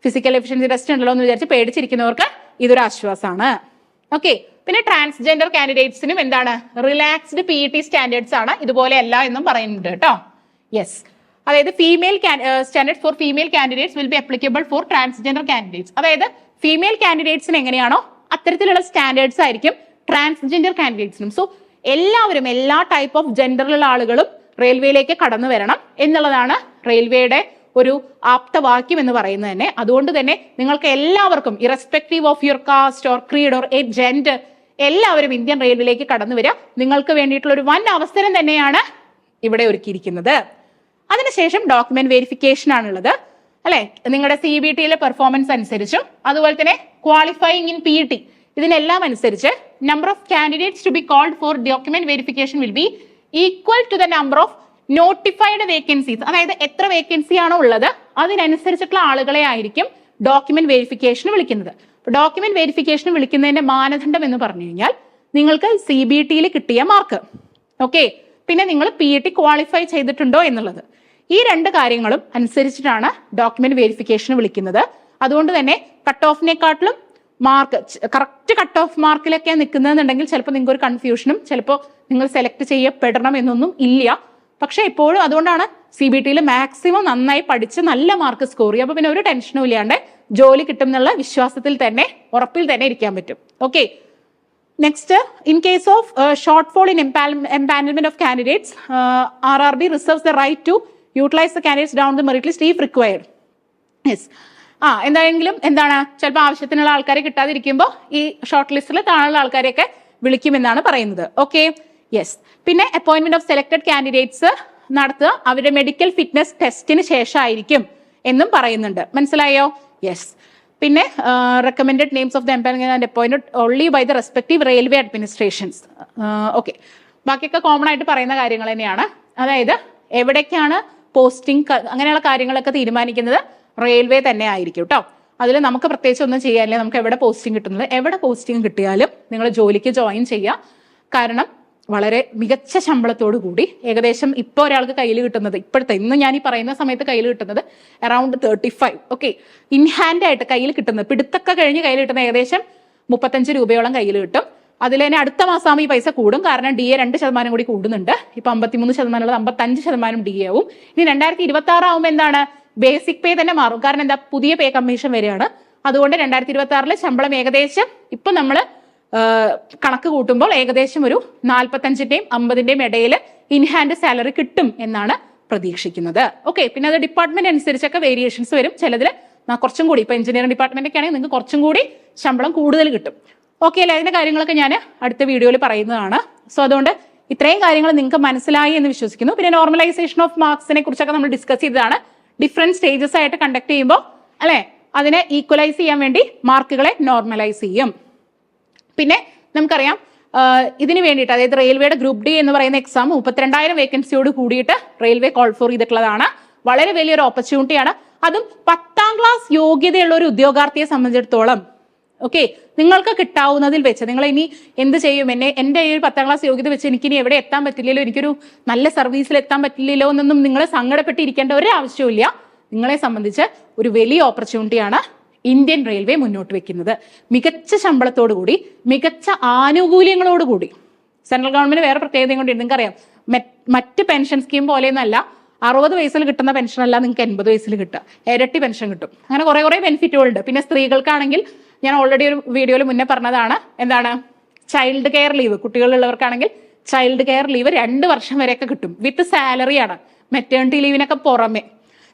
Speaker 1: ഫിസിക്കൽ എഫിഷ്യൻസി ടെസ്റ്റ് ഉണ്ടല്ലോ എന്ന് വിചാരിച്ച് പേടിച്ചിരിക്കുന്നവർക്ക് ഇതൊരു ആശ്വാസമാണ്. ഓക്കെ, പിന്നെ ട്രാൻസ്ജെൻഡർ കാൻഡിഡേറ്റ്സിനും എന്താണ്, റിലാക്സ്ഡ് PET സ്റ്റാൻഡേർഡ്സ് ആണ്, ഇതുപോലെ അല്ല എന്നും പറയുന്നുണ്ട് കേട്ടോ. യെസ്, അതായത് female standards four female candidates will be applicable four transgender candidates. അതായത് ഫീമെയിൽ കാൻഡിഡേറ്റ്സിന് എങ്ങനെയാണോ അത്തരത്തിലുള്ള സ്റ്റാൻഡേർഡ്സ് ആയിരിക്കും ട്രാൻസ്ജെൻഡർ കാൻഡിഡേറ്റ്സിനും. സോ എല്ലാവരും, എല്ലാ ടൈപ്പ് ഓഫ് ജെൻഡറിലുള്ള ആളുകളും റെയിൽവേയിലേക്ക് കടന്നു വരണം എന്നുള്ളതാണ് റെയിൽവേയുടെ ഒരു ആപ്തവാക്യം എന്ന് പറയുന്നത് തന്നെ. അതുകൊണ്ട് തന്നെ നിങ്ങൾക്ക് എല്ലാവർക്കും irrespective of your caste or creed or a gender, എല്ലാവരും ഇന്ത്യൻ റെയിൽവേയിലേക്ക് കടന്നു വരിക. നിങ്ങൾക്ക് വേണ്ടിയിട്ടുള്ള ഒരു വൻ അവസരം തന്നെയാണ് ഇവിടെ ഒരുക്കിയിരിക്കുന്നത്. അതിനുശേഷം ഡോക്യുമെന്റ് വെരിഫിക്കേഷൻ ആണുള്ളത്, അല്ലെ? നിങ്ങളുടെ CBTയിലെ പെർഫോമൻസ് അനുസരിച്ചും അതുപോലെ തന്നെ ക്വാളിഫയിങ് ഇൻ PET ഇതിനെല്ലാം അനുസരിച്ച് number of candidates to be called for document verification will be equal to the number of notified vacancies. അതായത് എത്ര വേക്കൻസി ആണോ ഉള്ളത് അതിനനുസരിച്ചിട്ടുള്ള ആളുകളെ ആയിരിക്കും ഡോക്യുമെന്റ് വെരിഫിക്കേഷന് വിളിക്കുന്നത്. ഡോക്യുമെന്റ് വെരിഫിക്കേഷന് വിളിക്കുന്നതിന്റെ മാനദണ്ഡം എന്ന് പറഞ്ഞു കഴിഞ്ഞാൽ നിങ്ങൾക്ക് CBTയിൽ കിട്ടിയ മാർക്ക്, ഓക്കെ, പിന്നെ നിങ്ങൾ PET ക്വാളിഫൈ ചെയ്തിട്ടുണ്ടോ എന്നുള്ളത്, ഈ 2 കാര്യങ്ങളും അനുസരിച്ചിട്ടാണ് ഡോക്യുമെന്റ് വെരിഫിക്കേഷന് വിളിക്കുന്നത്. അതുകൊണ്ട് തന്നെ കട്ട് ഓഫിനെക്കാട്ടിലും മാർക്ക്, കറക്റ്റ് കട്ട് ഓഫ് മാർക്കിലൊക്കെ നിൽക്കുന്നതെന്നുണ്ടെങ്കിൽ ചിലപ്പോൾ നിങ്ങൾക്ക് ഒരു കൺഫ്യൂഷനും, ചിലപ്പോൾ നിങ്ങൾ സെലക്ട് ചെയ്യപ്പെടണം എന്നൊന്നും ഇല്ല. പക്ഷെ ഇപ്പോഴും അതുകൊണ്ടാണ് CBTയിൽ മാക്സിമം നന്നായി പഠിച്ച് നല്ല മാർക്ക് സ്കോർ ചെയ്യുക. അപ്പൊ പിന്നെ ഒരു ടെൻഷനും ഇല്ലാണ്ട് ജോലി കിട്ടും എന്നുള്ള വിശ്വാസത്തിൽ തന്നെ, ഉറപ്പിൽ തന്നെ ഇരിക്കാൻ പറ്റും. Okay, next, in case of shortfall in empanelment of candidates, RRB reserves the right to utilise the candidates down the merit list if required. Yes, എന്തായെങ്കിലും എന്താണ് ചിലപ്പോൾ ആവശ്യത്തിനുള്ള ആൾക്കാരെ കിട്ടാതിരിക്കുമ്പോൾ ഈ ഷോർട്ട് ലിസ്റ്റിൽ താഴെയുള്ള ആൾക്കാരെയൊക്കെ വിളിക്കുമെന്നാണ് പറയുന്നത്. Okay, yes. പിന്നെ അപ്പോയിന്റ്മെന്റ് ഓഫ് സെലക്ടഡ് കാൻഡിഡേറ്റ്സ് നടത്തുക അവരുടെ മെഡിക്കൽ ഫിറ്റ്നസ് ടെസ്റ്റിന് ശേഷമായിരിക്കും എന്നും പറയുന്നുണ്ട്. മനസ്സിലായോ? യെസ്. പിന്നെ recommended names of the employment and appointed only by the respective railway administrations. Okay, ബാക്കിയൊക്കെ കോമൺ ആയിട്ട് പറയുന്ന കാര്യങ്ങൾ തന്നെയാണ്. അതായത് എവിടേക്കാണ് പോസ്റ്റിംഗ് അങ്ങനെയുള്ള കാര്യങ്ങളൊക്കെ തീരുമാനിക്കുന്നത് റെയിൽവേ തന്നെ ആയിരിക്കും കേട്ടോ. അതിൽ നമുക്ക് പ്രത്യേകിച്ച് ഒന്നും ചെയ്യാനില്ല. നമുക്ക് എവിടെ പോസ്റ്റിംഗ് കിട്ടുന്നത്, എവിടെ പോസ്റ്റിംഗ് കിട്ടിയാലും നിങ്ങൾ ജോലിക്ക് ജോയിൻ ചെയ്യുക. കാരണം വളരെ മികച്ച ശമ്പളത്തോടു കൂടി ഏകദേശം ഇപ്പോൾ ഒരാൾക്ക് കയ്യിൽ കിട്ടുന്നത്, ഇപ്പോഴത്തെ ഇന്ന് ഞാൻ ഈ പറയുന്ന സമയത്ത് കയ്യിൽ കിട്ടുന്നത് അറൌണ്ട് 35. ഓക്കെ, ഇൻ ഹാൻഡ് ആയിട്ട് കയ്യിൽ കിട്ടുന്നത്, പിടുത്തൊക്കെ കഴിഞ്ഞ് കയ്യിൽ കിട്ടുന്ന ഏകദേശം 35 രൂപയോളം കയ്യിൽ കിട്ടും. അതിൽ തന്നെ അടുത്ത മാസം ഈ പൈസ കൂടും. കാരണം DA 2% കൂടി കൂടുന്നുണ്ട്. ഇപ്പൊ 53% 55% DA ആവും. ഇനി 2026 ആവുമ്പോൾ എന്താണ്, ബേസിക് പേ തന്നെ മാറും. കാരണം എന്താ, പുതിയ പേ കമ്മീഷൻ വരികയാണ്. അതുകൊണ്ട് 2026 ശമ്പളം ഏകദേശം ഇപ്പൊ നമ്മൾ കണക്ക് കൂട്ടുമ്പോൾ ഏകദേശം ഒരു 45-ന്റെയും 50-ന്റെയും ഇടയിൽ ഇൻഹാൻഡ് സാലറി കിട്ടും എന്നാണ് പ്രതീക്ഷിക്കുന്നത്. ഓക്കെ, പിന്നെ അത് ഡിപ്പാർട്ട്മെന്റ് അനുസരിച്ചൊക്കെ വേരിയേഷൻസ് വരും. ചിലതിൽ കുറച്ചും കൂടി, ഇപ്പൊ എഞ്ചിനീയറിംഗ് ഡിപ്പാർട്ട്മെന്റ് ഒക്കെ ആണെങ്കിൽ നിങ്ങൾക്ക് കുറച്ചും കൂടി ശമ്പളം കൂടുതൽ കിട്ടും. ഓക്കെ അല്ലേ? അതിന്റെ കാര്യങ്ങളൊക്കെ ഞാൻ അടുത്ത വീഡിയോയിൽ പറയുന്നതാണ്. സോ അതുകൊണ്ട് ഇത്രയും കാര്യങ്ങൾ നിങ്ങൾക്ക് മനസ്സിലായി എന്ന് വിശ്വസിക്കുന്നു. പിന്നെ നോർമലൈസേഷൻ ഓഫ് മാർക്സിനെ കുറിച്ചൊക്കെ നമ്മൾ ഡിസ്കസ് ചെയ്തതാണ്. ഡിഫറെന്റ് സ്റ്റേജസ് ആയിട്ട് കണ്ടക്ട് ചെയ്യുമ്പോൾ അല്ലെ, അതിനെ ഈക്വലൈസ് ചെയ്യാൻ വേണ്ടി മാർക്കുകളെ നോർമലൈസ് ചെയ്യും. പിന്നെ നമുക്കറിയാം ഇതിന് വേണ്ടിയിട്ട്, അതായത് റെയിൽവേയുടെ ഗ്രൂപ്പ് ഡി എന്ന് പറയുന്ന എക്സാം 32,000 വേക്കൻസിയോട് കൂടിയിട്ട് റെയിൽവേ കോൾ ഫോർ ചെയ്തിട്ടുള്ളതാണ്. വളരെ വലിയൊരു ഓപ്പർച്യൂണിറ്റിയാണ്. അതും 10ാം ക്ലാസ് യോഗ്യതയുള്ള ഒരു ഉദ്യോഗാർത്ഥിയെ സംബന്ധിച്ചിടത്തോളം ഓക്കെ, നിങ്ങൾക്ക് കിട്ടാവുന്നതിൽ വെച്ച് നിങ്ങൾ ഇനി എന്ത് ചെയ്യും, എന്റെ ഈ 10ാം ക്ലാസ് യോഗ്യത വെച്ച് എനിക്കിനി എവിടെ എത്താൻ പറ്റില്ലല്ലോ, എനിക്കൊരു നല്ല സർവീസിൽ എത്താൻ പറ്റില്ലല്ലോ എന്നൊന്നും നിങ്ങൾ സങ്കടപ്പെട്ടിരിക്കേണ്ട ഒരു ആവശ്യമില്ല. നിങ്ങളെ സംബന്ധിച്ച് ഒരു വലിയ ഓപ്പർച്യൂണിറ്റിയാണ് ഇന്ത്യൻ റെയിൽവേ മുന്നോട്ട് വെക്കുന്നത്. മികച്ച ശമ്പളത്തോടു കൂടി, മികച്ച ആനുകൂല്യങ്ങളോടുകൂടി. സെൻട്രൽ ഗവൺമെന്റ് വേറെ പ്രത്യേകതയും കൊണ്ട് നിങ്ങൾക്കറിയാം, മറ്റ് പെൻഷൻ സ്കീം പോലെയൊന്നല്ല 60 വയസ്സിൽ കിട്ടുന്ന പെൻഷനല്ല നിങ്ങൾക്ക് 80 വയസ്സിൽ കിട്ടുക, ഇരട്ടി പെൻഷൻ കിട്ടും. അങ്ങനെ കുറെ ബെനിഫിറ്റുകളുണ്ട്. പിന്നെ സ്ത്രീകൾക്കാണെങ്കിൽ ഞാൻ ഓൾറെഡി ഒരു വീഡിയോയിൽ മുന്നേ പറഞ്ഞതാണ്, എന്താണ്, ചൈൽഡ് കെയർ ലീവ്. കുട്ടികളുള്ളവർക്കാണെങ്കിൽ ചൈൽഡ് കെയർ ലീവ് 2 വർഷം വരെയൊക്കെ കിട്ടും, വിത്ത് സാലറിയാണ്, മെറ്റേണിറ്റി ലീവിനൊക്കെ പുറമെ.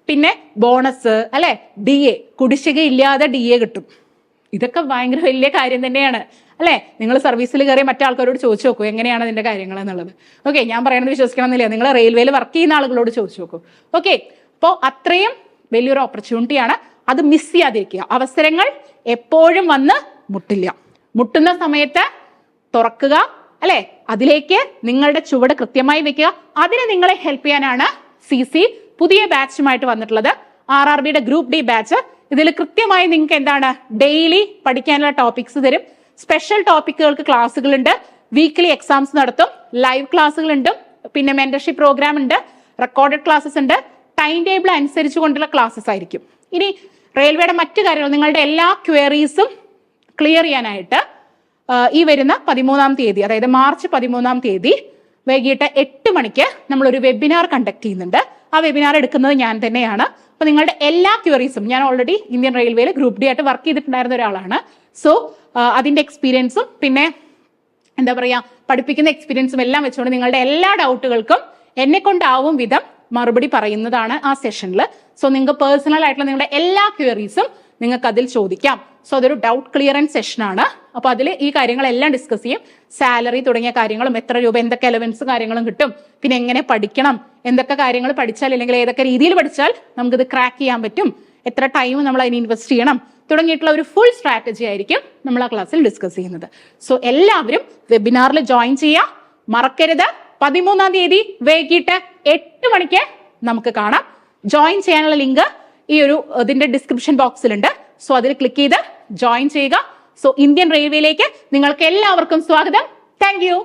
Speaker 1: പിന്നെ ബോണസ് അല്ലെ, DA കുടിശ്ശിക ഇല്ലാതെ DA കിട്ടും. ഇതൊക്കെ ഭയങ്കര വലിയ കാര്യം തന്നെയാണ് അല്ലെ. നിങ്ങൾ സർവീസിൽ കയറി മറ്റാൾക്കാരോട് ചോദിച്ചു നോക്കൂ എങ്ങനെയാണ് അതിന്റെ കാര്യങ്ങൾ എന്നുള്ളത്. ഓക്കെ, ഞാൻ പറയുന്നത് വിശ്വസിക്കണമെന്നില്ല, നിങ്ങൾ റെയിൽവേയിൽ വർക്ക് ചെയ്യുന്ന ആളുകളോട് ചോദിച്ചു നോക്കൂ. ഓക്കെ, അപ്പോൾ അത്രയും വലിയൊരു ഓപ്പർച്യൂണിറ്റിയാണ്. അത് മിസ് ചെയ്യാതിരിക്കുക. അവസരങ്ങൾ എപ്പോഴും വന്ന് മുട്ടില്ല. മുട്ടുന്ന സമയത്ത് തുറക്കുക അല്ലെ, അതിലേക്ക് നിങ്ങളുടെ ചുവട് കൃത്യമായി വെക്കുക. അതിന് നിങ്ങളെ ഹെൽപ്പ് ചെയ്യാനാണ് CC പുതിയ ബാച്ചുമായിട്ട് വന്നിട്ടുള്ളത്, RRBയുടെ ഗ്രൂപ്പ് ഡി ബാച്ച്. ഇതിൽ കൃത്യമായി നിങ്ങൾക്ക് എന്താണ്, ഡെയിലി പഠിക്കാനുള്ള ടോപ്പിക്സ് തരും. സ്പെഷ്യൽ ടോപ്പിക്കുകൾക്ക് ക്ലാസ്സുകളുണ്ട്, വീക്ക്ലി എക്സാംസ് നടത്തും, ലൈവ് ക്ലാസ്സുകളുണ്ട്, പിന്നെ മെന്റർഷിപ്പ് പ്രോഗ്രാം ഉണ്ട്, റെക്കോർഡഡ് ക്ലാസ്സസ് ഉണ്ട്. ടൈം ടേബിൾ അനുസരിച്ച് കൊണ്ടുള്ള ക്ലാസ്സസ് ആയിരിക്കും. ഇനി റെയിൽവേയുടെ മറ്റു കാര്യങ്ങൾ, നിങ്ങളുടെ എല്ലാ ക്വയറീസും ക്ലിയർ ചെയ്യാനായിട്ട് ഈ വരുന്ന 13-ാം തീയതി, അതായത് മാർച്ച് 13-ാം തീയതി വൈകിട്ട് 8 മണിക്ക് നമ്മളൊരു വെബിനാർ കണ്ടക്ട് ചെയ്യുന്നുണ്ട്. ആ വെബിനാർ എടുക്കുന്നത് ഞാൻ തന്നെയാണ്. അപ്പൊ നിങ്ങളുടെ എല്ലാ ക്വയറീസും, ഞാൻ ഓൾറെഡി ഇന്ത്യൻ റെയിൽവേയിൽ ഗ്രൂപ്പ് ഡി ആയിട്ട് വർക്ക് ചെയ്തിട്ടുണ്ടായിരുന്ന ഒരാളാണ്. സോ അതിന്റെ എക്സ്പീരിയൻസും പിന്നെ എന്താ പറയാ, പഠിപ്പിക്കുന്ന എക്സ്പീരിയൻസും എല്ലാം വെച്ചുകൊണ്ട് നിങ്ങളുടെ എല്ലാ ഡൗട്ടുകൾക്കും എന്നെ കൊണ്ടാവും വിധം മറുപടി പറയുന്നതാണ് ആ സെഷനിൽ. സോ നിങ്ങൾക്ക് പേഴ്സണൽ ആയിട്ടുള്ള നിങ്ങളുടെ എല്ലാ ക്വയറീസും നിങ്ങൾക്ക് അതിൽ ചോദിക്കാം. സോ അതൊരു ഡൗട്ട് ക്ലിയറൻസ് സെഷനാണ്. അപ്പൊ അതിൽ ഈ കാര്യങ്ങളെല്ലാം ഡിസ്കസ് ചെയ്യും. സാലറി തുടങ്ങിയ കാര്യങ്ങളും, എത്ര രൂപ, എന്തൊക്കെ എലവൻസ് കാര്യങ്ങളും കിട്ടും, പിന്നെ എങ്ങനെ പഠിക്കണം, എന്തൊക്കെ കാര്യങ്ങൾ പഠിച്ചാൽ അല്ലെങ്കിൽ ഏതൊക്കെ രീതിയിൽ പഠിച്ചാൽ നമുക്കിത് ക്രാക്ക് ചെയ്യാൻ പറ്റും, എത്ര ടൈം നമ്മൾ അതിന് ഇൻവെസ്റ്റ് ചെയ്യണം തുടങ്ങിയിട്ടുള്ള ഒരു ഫുൾ സ്ട്രാറ്റജി ആയിരിക്കും നമ്മൾ ആ ക്ലാസ്സിൽ ഡിസ്കസ് ചെയ്യുന്നത്. സോ എല്ലാവരും വെബിനാറിൽ ജോയിൻ ചെയ്യാം, മറക്കരുത്. 13-ാം തീയതി വൈകിട്ട് 8 മണിക്ക് നമുക്ക് കാണാം. ജോയിൻ ചെയ്യാനുള്ള ലിങ്ക് ഈ ഒരു ഇതിന്റെ ഡിസ്ക്രിപ്ഷൻ ബോക്സിലുണ്ട്. സോ അതിൽ ക്ലിക്ക് ചെയ്ത് ജോയിൻ ചെയ്യുക. സോ ഇന്ത്യൻ റെയിൽവേയിലേക്ക് നിങ്ങൾക്ക് എല്ലാവർക്കും സ്വാഗതം. Thank you.